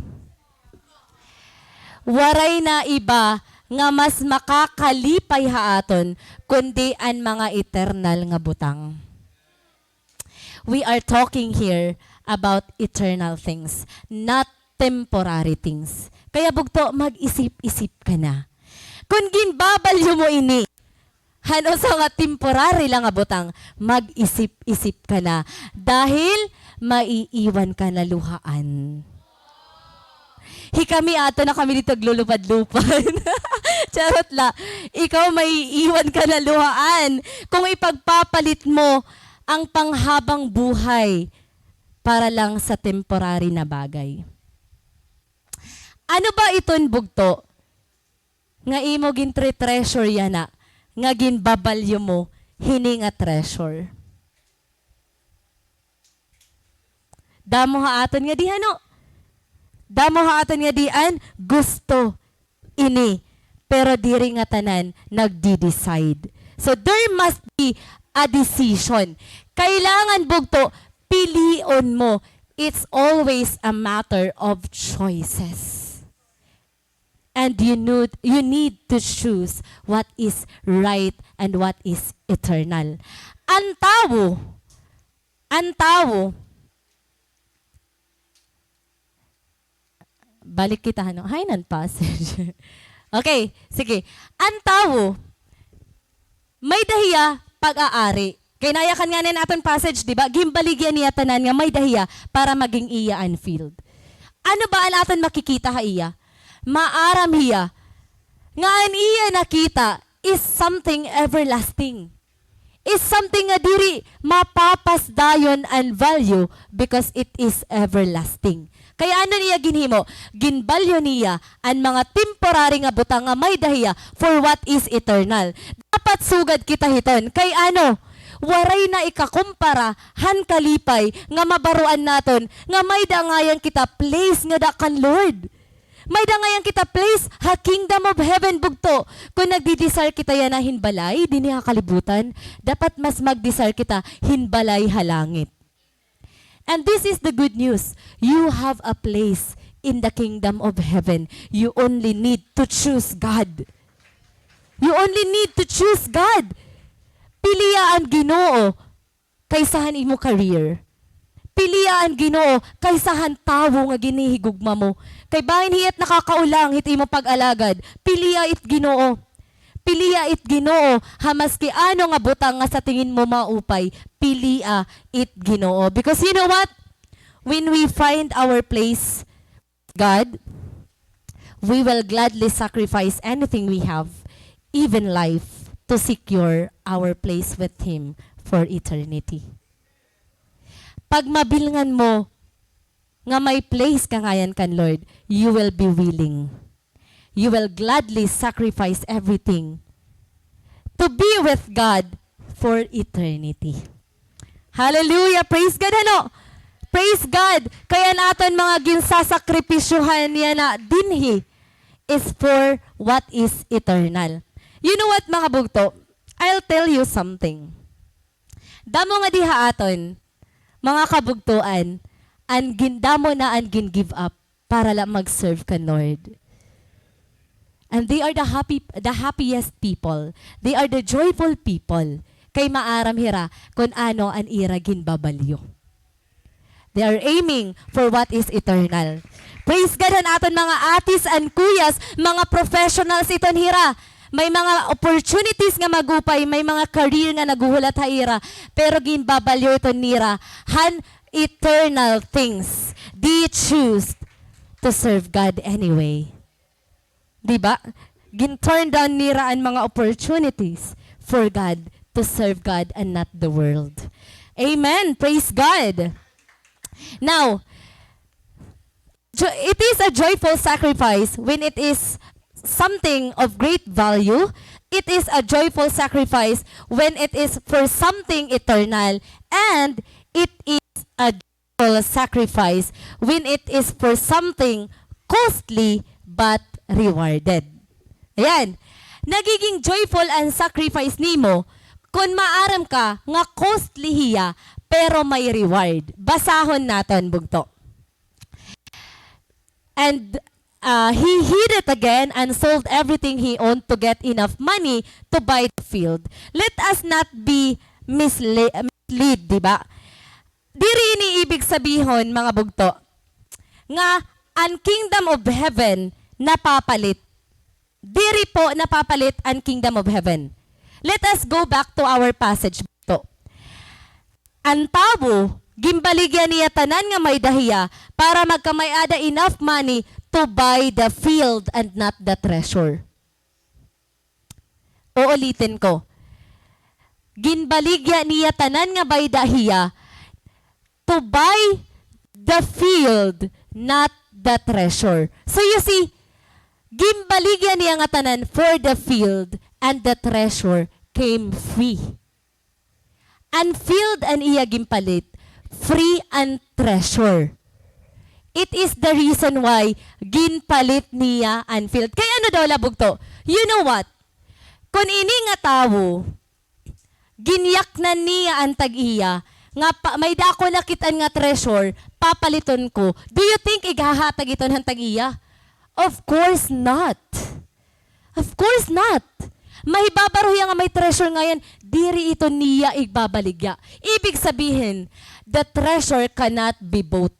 Waray na iba nga mas makakalipay haaton kundi an mga eternal nga butang. We are talking here about eternal things, not temporary things. Kaya bugto, mag-isip-isip ka na. Kung ginbabalyo mo ini, hano sa nga temporary lang nga butang, mag-isip-isip ka na. Dahil maiiwan ka na luhaan. Kami ato na kami dito glulupad-lupad. Charot la. Ikaw maiiwan ka na luhaan kung ipagpapalit mo ang panghabang buhay para lang sa temporary na bagay. Ano ba iton bugto? Nga imo treasure yana, nga ginbabalyo mo, hini nga treasure. Damo ha aton nga di hano. Damo ha aton nga dian, gusto ini. Pero diri nga tanan, nagdi-decide. So there must be a decision. Kailangan bugto, pilion mo. It's always a matter of choices. And you need to choose what is right and what is eternal. Ang tao, balik kita, ano? Hainan passage. Okay, sige. Ang tao, may dahiya pag-aari. Kaya nayakan nga na natin passage, di ba? Gimbaligyan niya tanan nga may dahiya para maging iya unfilled. Ano ba ang aton makikita ha iya? Maaram hiya. Nga ang iya nakita is something everlasting. Is something nga diri mapapasdayon and value because it is everlasting. Kaya ano niya ginhimo? Ginbalyo niya ang mga temporary nga butang nga may dahiya for what is eternal. Dapat sugad kita hiton. Kay ano? Waray na ikakumpara, han kalipay, nga mabaruan naton, nga may dangayan kita place nga da kan Lord. May dangayan kita place, ha kingdom of heaven bugto. Kung nagdi-desire kita yan na hinbalay, di niya kalibutan, dapat mas mag-desire kita, hinbalay halangit. And this is the good news. You have a place in the kingdom of heaven. You only need to choose God. You only need to choose God. Piliyaan Ginoo kaysahan imo career. Piliyaan Ginoo kaysahan tawo nga ginihigugma mo. Kay bahin hiyat nakakaulang hit imo pag-alagad. Piliya it Ginoo. Piliya it Ginoo. Hamaski ano nga butang nga sa tingin mo maupay. Piliya it Ginoo. Because you know what? When we find our place, God, we will gladly sacrifice anything we have, even life, to secure our place with Him for eternity. Pag mabilngan mo nga may place ka ngayon kan Lord, you will be willing. You will gladly sacrifice everything to be with God for eternity. Hallelujah! Praise God, ano? Praise God! Kaya natin mga ginsasakripisyuhan niya na dinhi is for what is eternal. You know what mga bugto? I'll tell you something. Damo nga diha aton, mga kabugtuan, damo na ang gin-give up para lang mag-serve ka Lord. And they are the happiest people. They are the joyful people. Kay maaram hira kung ano ang ira ginbabalyo. They are aiming for what is eternal. Praise God ang aton mga atis and kuyas, mga professionals iton hira. May mga opportunities nga magupay, may mga career nga naguhulat ha ira, pero ginbabalyo ito nira, han eternal things. They choose to serve God anyway. Diba? Gin-turn down nira ang mga opportunities for God to serve God and not the world. Amen. Praise God. Now, it is a joyful sacrifice when it is something of great value. It is a joyful sacrifice when it is for something eternal, and it is a joyful sacrifice when it is for something costly but rewarded. Ayan. Nagiging joyful ang sacrifice nimo kung maaram ka nga costly hiya pero may reward. Basahon naton bugto. And he hid it again and sold everything he owned to get enough money to buy the field. Let us not be mislead, di ba? Diri ini ibig sabihon, mga bugto, nga ang kingdom of heaven napapalit. Diri po napapalit ang kingdom of heaven. Let us go back to our passage to. Ang tao, gimbaligyan niya tanan nga may dahiya para magkamayada enough money to buy the field and not the treasure. Uulitin ko. Ginbaligyan niya tanan nga may dahiya to buy the field, not the treasure. So you see, gimbaligyan niya nga tanan for the field and the treasure came free. And field and iya gimpalit, free and treasure. It is the reason why ginpalit niya and field. Kaya ano daw labog to? You know what? Kung ini nga tao, ginyak na niya ang tag-iya, nga may dako nakitaan nga treasure, papaliton ko. Do you think igahatag ito ng tag-iya? Of course not. Of course not. Mahibabaro nga may treasure ngayon, diri ito niya igbabaligya. Ibig sabihin, the treasure cannot be bought.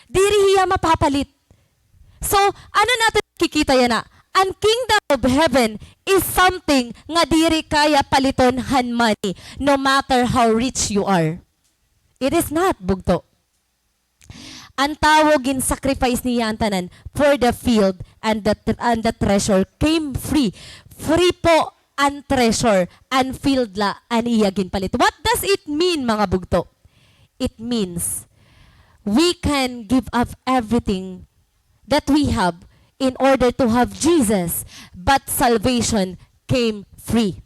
Diri hiya mapapalit. So, ano natin kikita yan na? Ang kingdom of heaven is something nga diri kaya paliton han money, no matter how rich you are. It is not, bugto. Ang tawag in sacrifice niya ang tanan for the field and the treasure came free. Free po ang treasure and field la ang iyagin palit. What does it mean, mga bugto? It means we can give up everything that we have in order to have Jesus, but salvation came free.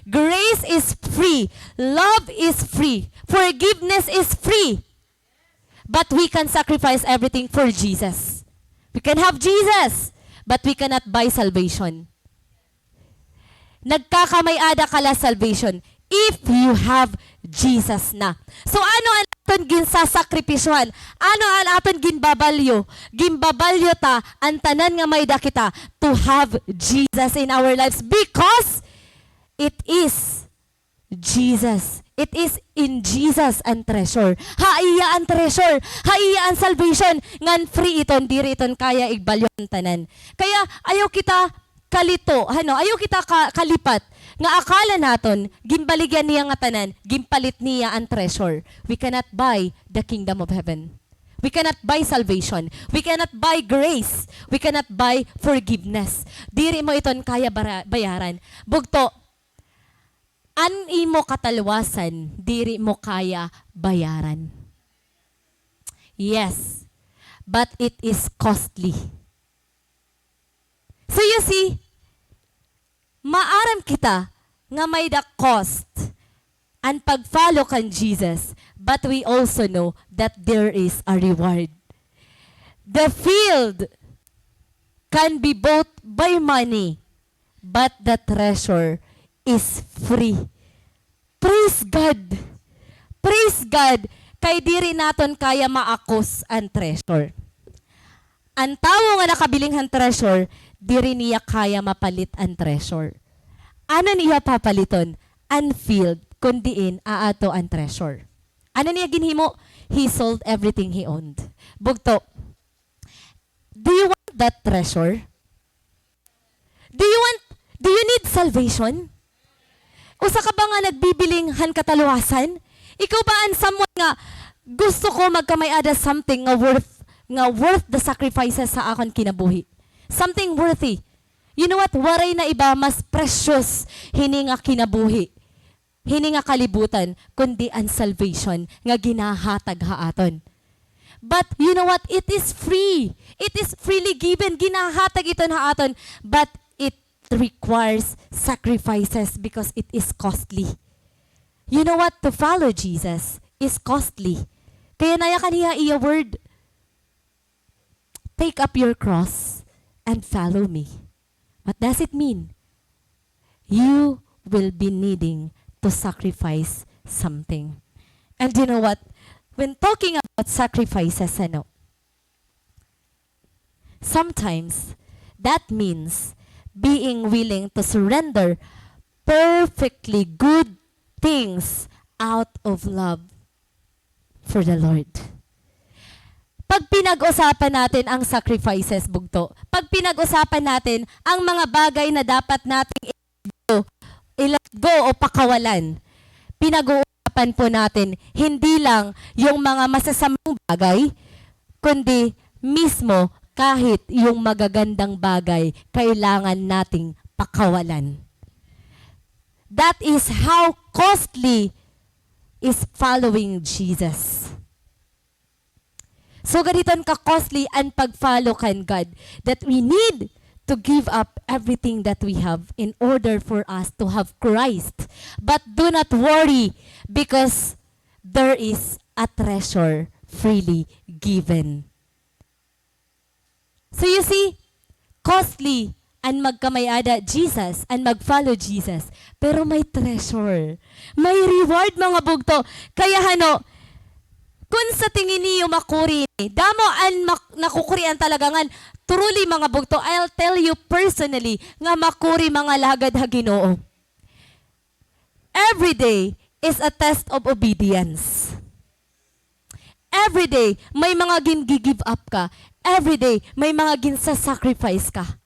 Grace is free. Love is free. Forgiveness is free. But we can sacrifice everything for Jesus. We can have Jesus, but we cannot buy salvation. Nagkakamay-ada kala salvation if you have Jesus na. So ano ang aton ginsasakripisyohan? Ano ang aton ginbabalyo? Ginbabalyo ta ang tanan nga may dakita to have Jesus in our lives because it is Jesus. It is in Jesus ang treasure. Haiya ang treasure. Haiya ang salvation. Ngan free iton, diri iton kaya igbalyo ang tanan. Kaya ayaw kita kalito, ayaw kita kalipat. Nga akala naton, ginbaligyan niya nga tanan, ginpalit niya ang treasure. We cannot buy the kingdom of heaven. We cannot buy salvation. We cannot buy grace. We cannot buy forgiveness. Diri mo iton kaya bayaran. Bugto, an imo katalwasan, diri mo kaya bayaran. Yes, but it is costly. So you see, maaram kita nga may the cost and pag-follow kan Jesus, but we also know that there is a reward. The field can be bought by money, but the treasure is free. Praise God! Praise God! Kay diri naton kaya maakos ang treasure. Ang tao nga nakabiling ang treasure, diri niya kaya mapalit ang treasure. Ano niya papaliton? Ang field, kundiin aato ang treasure. Ano niya ginhimo? He sold everything he owned. Bugto, do you want that treasure? Do you need salvation? Usa ka ba nga nagbibiling han kataluwasan? Ikaw ba ang someone nga gusto ko magkamay-ada something nga worth the sacrifices sa akon kinabuhi? Something worthy. You know what? Waray na iba mas precious hini nga kinabuhi. Hini nga kalibutan kundi ang salvation nga ginahatag haaton. But you know what? It is free. It is freely given. Ginahatag ito haaton. But it requires sacrifices because it is costly. You know what? To follow Jesus is costly. Kaya naya kaniya iya word. Take up your cross and follow me. What does it mean? You will be needing to sacrifice something. And you know what? When talking about sacrifices, sometimes that means being willing to surrender perfectly good things out of love for the Lord. Pag pinag-usapan natin ang sacrifices, bugto, pag pinag-usapan natin ang mga bagay na dapat nating i-let go o pakawalan, pinag-uusapan po natin hindi lang yung mga masasamang bagay, kundi mismo kahit yung magagandang bagay kailangan nating pakawalan. That is how costly is following Jesus. So ganiton ka-costly ang pag-follow kan God that we need to give up everything that we have in order for us to have Christ. But do not worry because there is a treasure freely given. So you see, costly and magkamayada Jesus and mag-follow Jesus. Pero may treasure. May reward mga bugto. Kaya kung sa tingin niyo makuri, damo an nakukurian talaga nga, truly mga bugto, I'll tell you personally, nga makuri mga lagad ha Ginoo. Every day is a test of obedience. Every day, may mga gin-give up ka. Every day, may mga gin-sacrifice ka.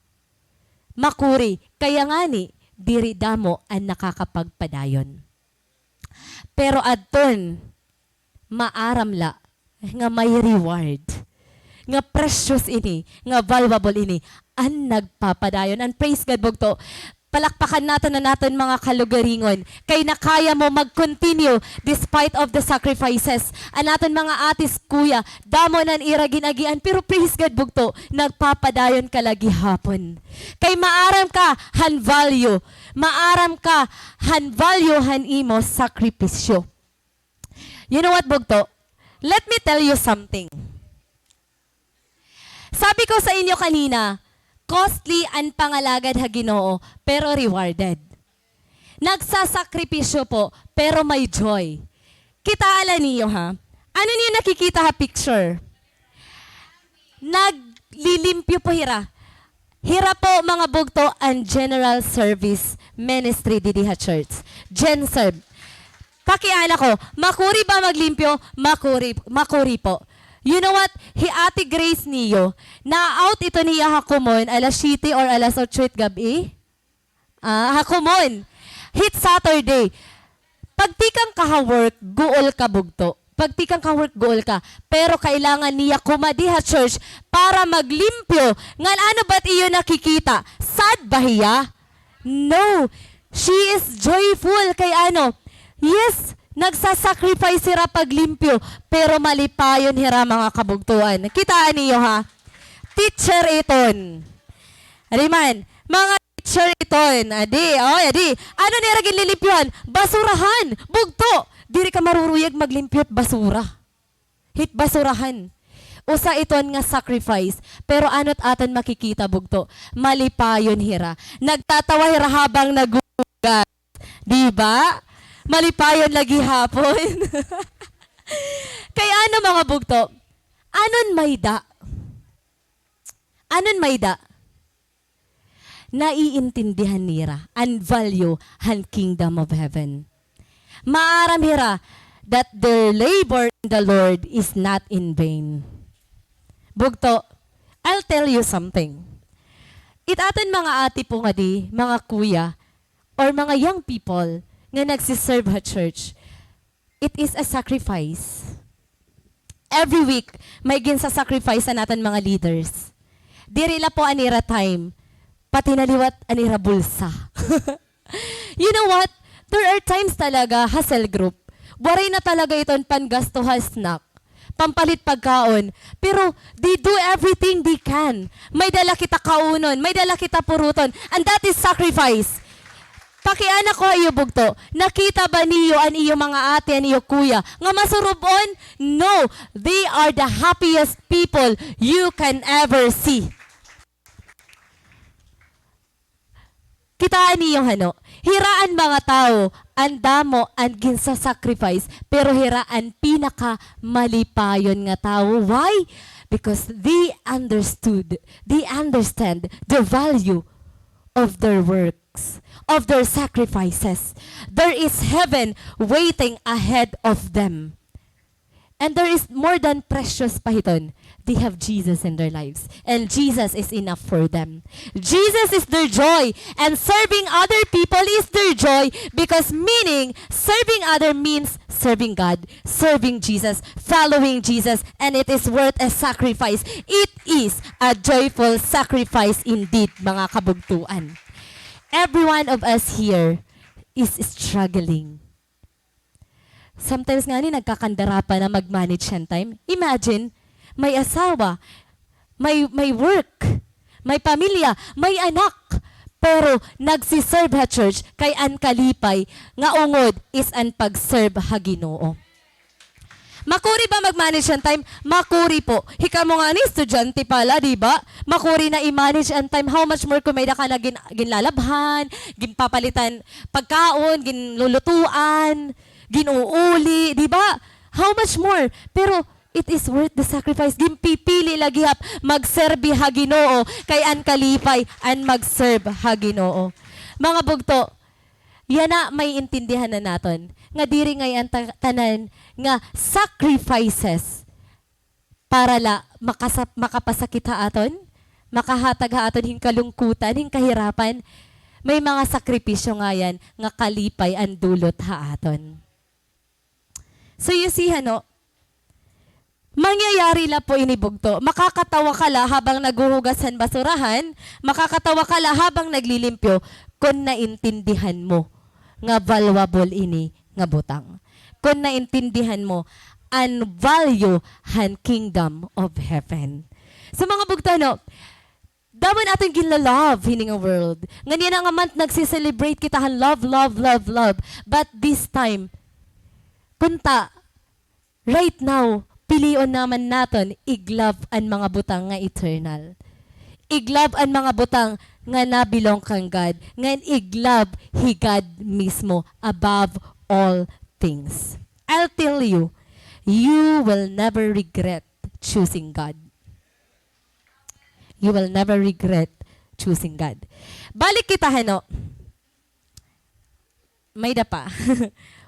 Makuri, kaya nga ni, diri damo ang nakakapagpadayon. Pero adton, maaramla nga may reward, nga precious ini, nga valuable ini, ang nagpapadayon. And praise God, bugto, palakpakan natin na natin mga kalugaringon, kay nakaya mo mag-continue despite of the sacrifices. Ang natin mga atis, kuya, damo nan iragin-agian, pero praise God, bugto, nagpapadayon ka lagi hapon. Kay maaram ka, han value. Maaram ka, han value, han imo sakripisyo. You know what, bugto? Let me tell you something. Sabi ko sa inyo kanina, costly ang pangalagad ha Ginoo, pero rewarded. Nagsasakripisyo po, pero may joy. Kita niyo ha? Ano niyo nakikita ha picture? Naglilimpyo po hira. Hira po mga bugto ang General Service Ministry didi ha church. GenServe. Pakiala ko, makuri ba maglimpyo? Makuri po. You know what? Ate Grace niyo, na-out ito niya hakumon, alas 7 or alas 8 gabi? Hakumon. Hit Saturday. Pag di kang kaha-work, guol ka bugto. Pag di kang kaha-work, guol ka. Pero kailangan niya kumadi ha church para maglimpyo. Ngan ano ba't iyo nakikita? Sad ba hiya? No. She is joyful kay yes, nagsasacrifice hira paglimpyo, pero malipayon hira mga kabugtuan. Kitaan niyo ha? Teacher iton. Aliman, mga teacher iton. Adi. Ano nira ginlilimpyohan? Basurahan. Bugto. Diri ka maruruyag maglimpyo at basura. Hit basurahan. Usa iton nga sacrifice, pero ano't atan makikita bugto? Malipayon hira. Nagtatawa hira habang nagugas. Diba? Malipayon lagi hapon. Kaya mga bugto? Anon may da? Naiintindihan nira and value han kingdom of heaven. Maaram hira that their labor in the Lord is not in vain. Bugto, I'll tell you something. Itaton mga ati po nga di, mga kuya, or mga young people, nga nagsiserve ha church, it is a sacrifice. Every week, may ginsa-sacrifice na natin mga leaders. Dirila po anira time, pati naliwat anira bulsa. You know what? There are times talaga, hustle group, waray na talaga iton pangasto ha snack, pampalit pagkaon, pero they do everything they can. May dala kita kaunon, may dala kita puruton, and that is sacrifice. Pakiana ko iyo bugto, nakita ba niyo an iyo mga ate, an iyo kuya, nga masurubon? No, they are the happiest people you can ever see. Kitaan niyo hiraan mga tao, ang damo, ang ginsa-sacrifice, pero hiraan pinaka malipayon nga tao. Why? Because they understand the value of their works, of their sacrifices. There is heaven waiting ahead of them. And there is more than precious pa hiton. They have Jesus in their lives. And Jesus is enough for them. Jesus is their joy. And serving other people is their joy. Because meaning, serving other means serving God, serving Jesus, following Jesus. And it is worth a sacrifice. It is a joyful sacrifice indeed, mga kabugtuan. Every one of us here is struggling. Sometimes nga ni nagkakandara pa na mag-manage yan time. Imagine, may asawa, may work, may pamilya, may anak, pero nagsiserve ha church kay an kalipay nga ungod is an pag-serve ha Ginoo. Makuri ba mag-manage ang time? Makuri po. Hika mo nga ni, estudyante pala, di ba? Makuri na i-manage ang time. How much more kung may ka na ginlalabhan, ginpapalitan pagkaon, ginlulutuan, ginuuli, di ba? How much more? Pero it is worth the sacrifice. Gimpipili lagi hap magserbi ha Ginoo kay an kalipay an magserve ha Ginoo. Mga bugto, yan na may intindihan na naton. Nga diri ngay ang tanan nga sacrifices para la makapasakit ha aton, makahatag ha aton hing kalungkutan, hing kahirapan. May mga sakripisyo nga yan nga kalipay ang dulot ha aton. So you see, mangyayari la po inibugto. Makakatawa ka la habang naguhugasan basurahan, makakatawa ka la habang naglilimpyo kung naintindihan mo nga valuable ini nga butang. Kung naintindihan mo ang value han kingdom of heaven. So mga bugto, daman ating ginla-love hining a world. Nga nga man nagsiselebrate kita han love, love, love, love. But this time, punta, right now, pilion naman naton iglove ang mga butang nga eternal. Iglove ang mga butang nga nabilong kang God. Nga iglove hi God mismo above all things. I'll tell you, you will never regret choosing God. You will never regret choosing God. Balik kita, may dapa.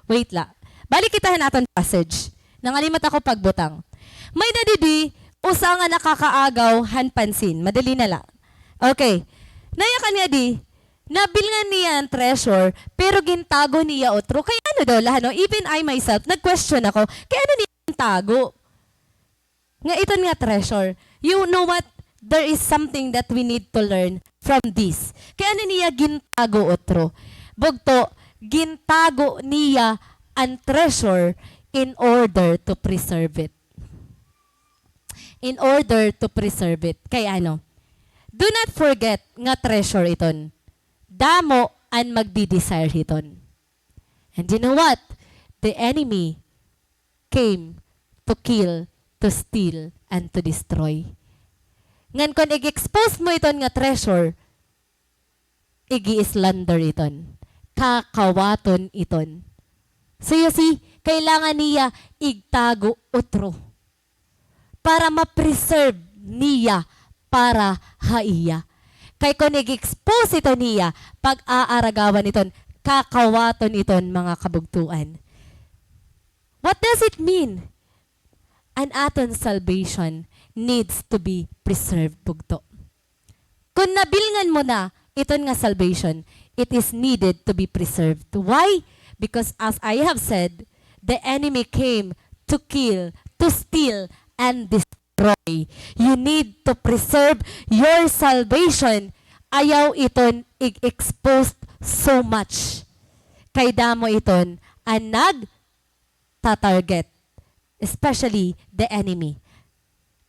Wait la. Balik kita natin passage. Nangalimot ako pagbutang. May nadidi, usa nga nakakaagaw han pansin. Madali na lang. Okay. Naya kanya di, nabilngan niya ang treasure, pero gintago niya otro. Kaya ano daw lahat, even I myself, nag-question ako, kaya ano niya gintago? Nga ito nga treasure. You know what? There is something that we need to learn from this. Kaya ano niya gintago otro? Bugto, gintago niya ang treasure in order to preserve it. In order to preserve it. Kaya do not forget nga treasure iton. Damo ang magdi-desire iton. And you know what? The enemy came to kill, to steal, and to destroy. Ngan kon i-expose mo iton nga treasure, igi-slander iton. Kakawaton iton. So you see, kailangan niya igtago otro para ma-preserve niya para haiya. Kay kung nag-expose ito niya, pag-aaragawan iton, kakawaton iton mga kabugtuan. What does it mean? An aton salvation needs to be preserved, bugto. Kung nabilngan mo na iton nga salvation, it is needed to be preserved. Why? Because as I have said, the enemy came to kill, to steal, and destroy. You need to preserve your salvation. Ayaw iton i-exposed so much. Kay damo iton ang nag-target, especially the enemy.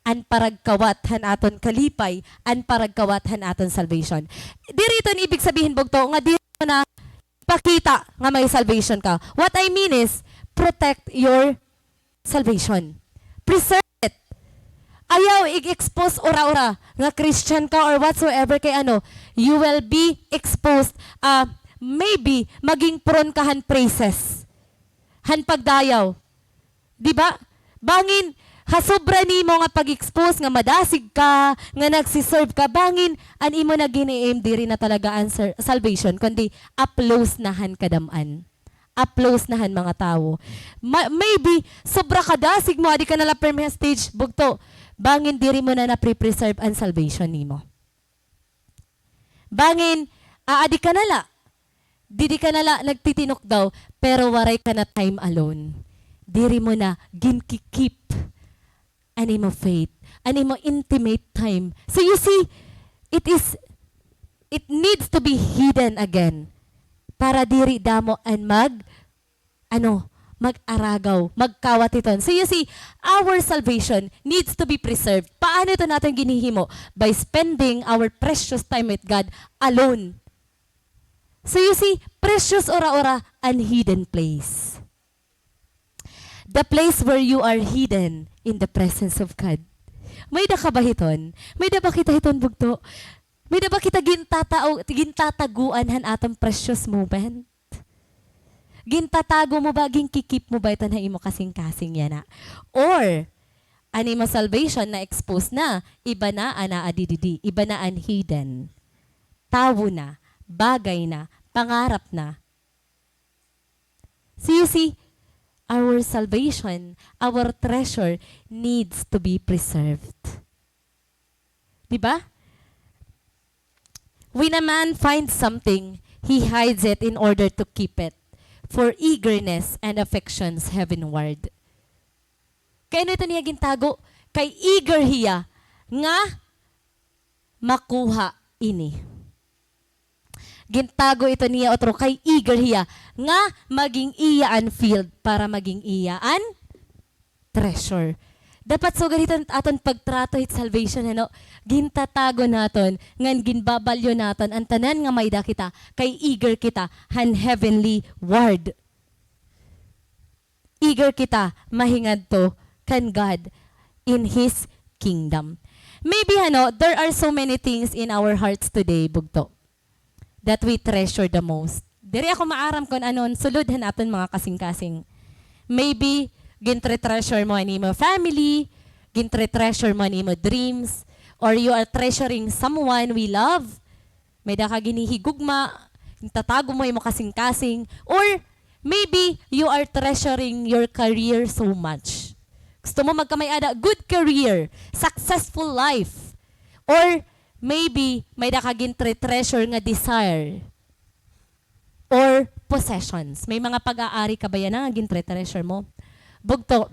An paragkawat han aton kalipay, an paragkawat han aton salvation. Diriton ibig sabihin bugto nga dito na pakita nga may salvation ka. What I mean is, protect your salvation. Preserve it. Ayaw i-expose ora-ora nga Christian ka or whatsoever kay you will be exposed, maybe maging prone ka han praises. Han pagdayaw. Diba? Bangin, hasobra ni mo nga pag-expose nga madasig ka, nga nagsiserve ka, bangin, an imo na gini-aim diri na talaga ang salvation, kundi applause nahan kadaman. Applause nahan mga tao. Maybe, sobra ka dasig mo, adi ka nala permiha stage, bugto. Bangin diri mo na na-preserve ang salvation nimo. Bangin, aadi ka nala. Didi ka nala nagtitinok daw, pero waray ka na time alone. Diri mo na ginkikip ani mo faith, ani mo intimate time. So you see, it needs to be hidden again para diri damo and mag-aragaw, magkawat iton. So you see, our salvation needs to be preserved. Paano ito natin ginihimo? By spending our precious time with God alone. So you see, precious ora-ora, an hidden place. The place where you are hidden in the presence of God. May da ka ba hiton? May da ba kita hiton bugto? May da ba kita gintataguan han atong precious moment? Gintatago mo ba, ginkikip mo ba ito na imo kasing-kasing yan na? Or, ani mo salvation na expose na, iba na ana adididi, iba na an hidden. Tawo na, bagay na, pangarap na. So you see, our salvation, our treasure needs to be preserved. Diba? When a man finds something, he hides it in order to keep it, for eagerness and affections heavenward. Kaya ito niya gintago, kay eager hiya, nga makuha ini. Gintago ito niya otro, kay eager hiya, nga maging iyaan field para maging iyaan treasure. Dapat so ganitan aton pagtrato hit salvation ano, gintatago naton, ngan ginbabalyo naton ang tanan nga mayda kita, kay eager kita han heavenly word. Eager kita mahingad to kan God in His kingdom. Maybe there are so many things in our hearts today, bugto, that we treasure the most. Diri ako maaram kon anon sulod naton mga kasing-kasing. Maybe gintre-treasure mo ani mo family, gintre-treasure mo ani mo dreams, or you are treasuring someone we love. May da ka ginihigugma, tatago mo imo kasing-kasing, or maybe you are treasuring your career so much. Gusto mo magkamay-ada good career, successful life. Or maybe may da ka gintre-treasure nga desire or possessions. May mga pag-aari ka ba yan nga gintre-treasure mo? Bugto,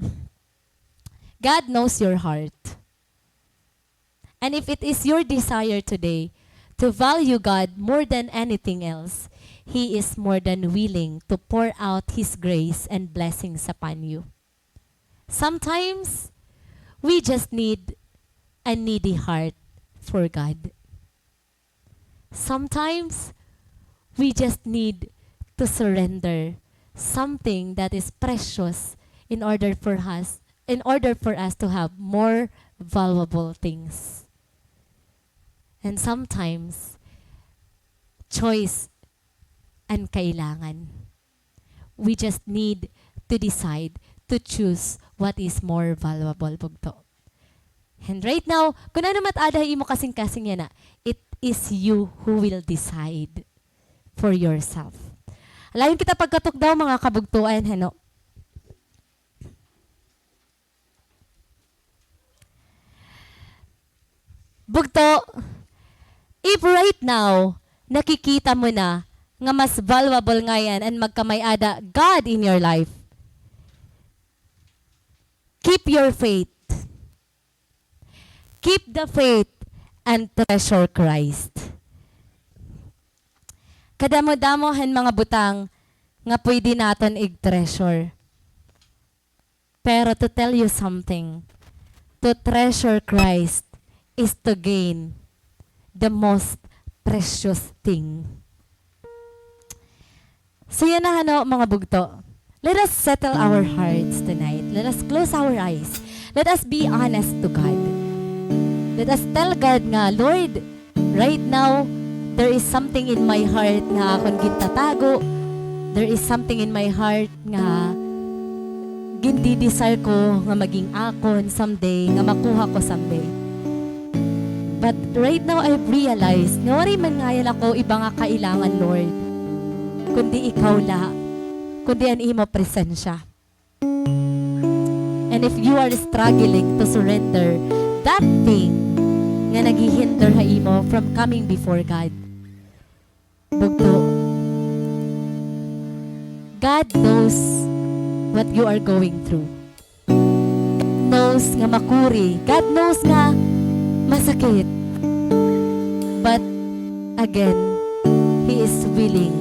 God knows your heart. And if it is your desire today to value God more than anything else, He is more than willing to pour out His grace and blessings upon you. Sometimes, we just need a needy heart for God. Sometimes, we just need to surrender something that is precious in order for us to have more valuable things. And sometimes, choice and kailangan. We just need to decide to choose what is more valuable, bugto. And right now, kung ano matada imo kasing-kasing yan na, it is you who will decide for yourself. Alayon kita pagkatok daw mga kabugtuan, Bugto, if right now, nakikita mo na nga mas valuable nga yan and magkamay-ada God in your life, keep your faith. Keep the faith and treasure Christ. Kadamo-damohan mga butang nga pwede naton i-treasure. Pero to tell you something, to treasure Christ is to gain the most precious thing. So yan na mga bugto. Let us settle our hearts tonight. Let us close our eyes. Let us be honest to God. Let us tell God nga, Lord, right now, there is something in my heart nga akong gintatago. There is something in my heart nga gindi-desire ko nga maging akon someday, nga makuha ko someday. But right now, I've realized, nga wari man ngayon ako iba nga kailangan, Lord, kundi ikaw la. kundi ang imo presensya. And if you are struggling to surrender that thing nga naghihinder ha imo from coming before God, bugto, God knows what you are going through. God knows nga makuri. God knows nga masakit. But again, He is willing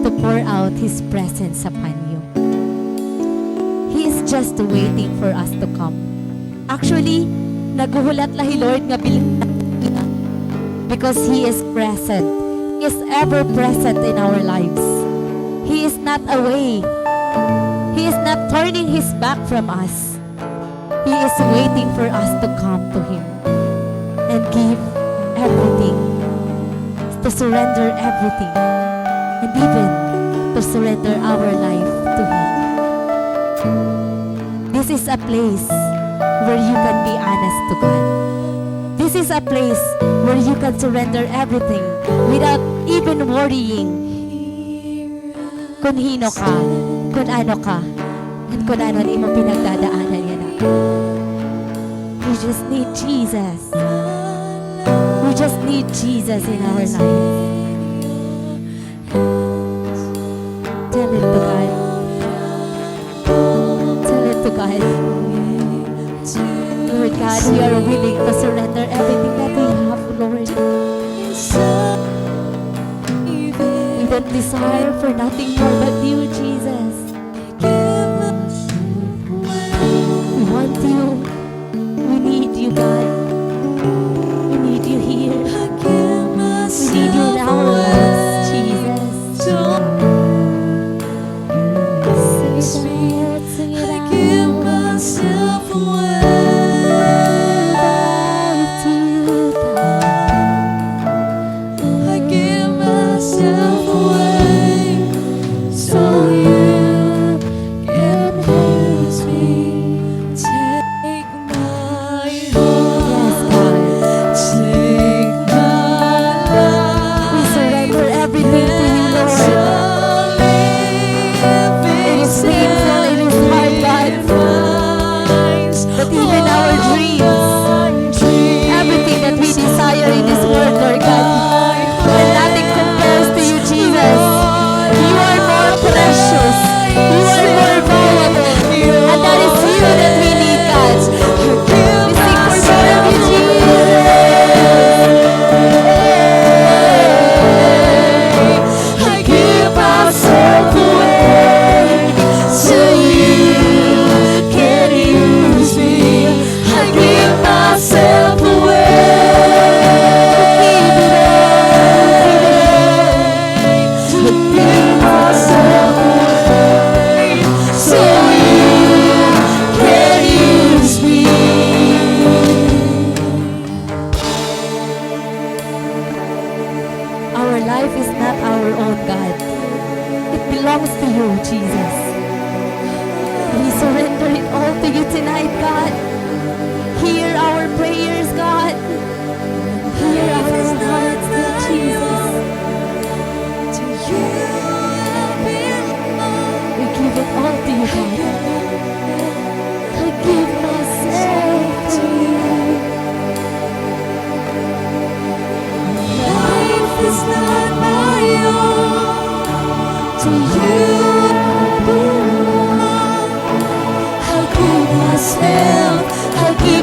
to pour out His presence upon you. He is just waiting for us to come. Actually, naguhulat lahi Lord nga bilang because He is present. He is ever present in our lives. He is not away. He is not turning His back from us. He is waiting for us to come to Him and give everything, to surrender everything, and even to surrender our life to Him. This is a place where you can be honest to God. This is a place where you can surrender everything without even worrying kung hino ka, kung ano ka, and kung ano di mo pinagdadaanan yan. We just need Jesus. We just need Jesus in our life. Tell it to God. Tell it to God. Lord God, we are willing to surrender everything that we have, Lord. We don't desire for nothing more but you, Jesus. We want you. We need you, God. We need you here. We need you in our lives, Jesus. Sing it out, sing it out.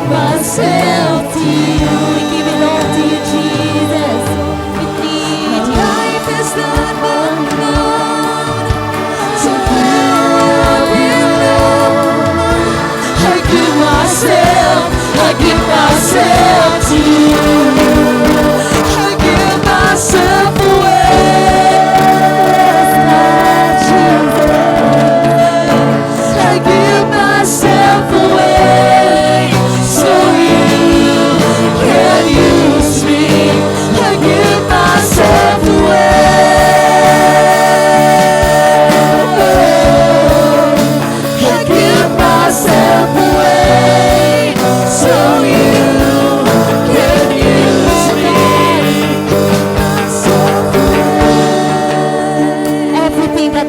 Myself away so you can use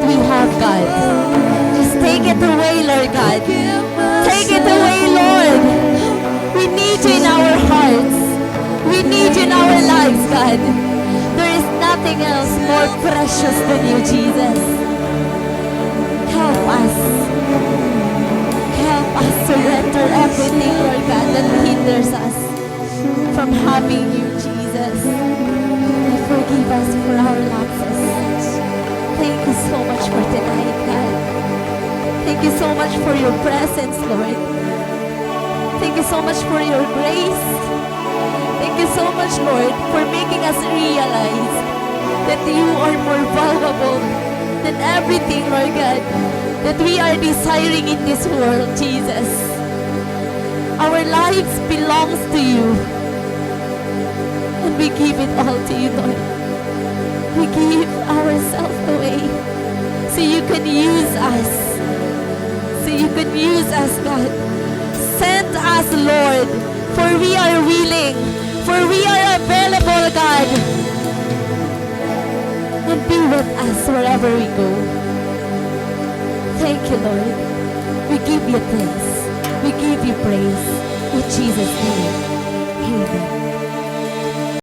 we have, God. Just take it away, Lord God. Take it away, Lord. We need you in our hearts. We need you in our lives, God. There is nothing else more precious than you, Jesus. Help us. Help us surrender everything, Lord God, that hinders us from having you, Jesus. And forgive us for our lapses. Thank you so much for tonight, God. Thank you so much for your presence, Lord. Thank you so much for your grace. Thank you so much, Lord, for making us realize that you are more valuable than everything, Lord God, that we are desiring in this world, Jesus. Our lives belongs to you. And we give it all to you, Lord. We give ourselves away so you can use us. So you can use us, God. Send us, Lord, for we are willing, for we are available, God. And be with us wherever we go. Thank you, Lord. We give you thanks. We give you praise. In Jesus' name, amen.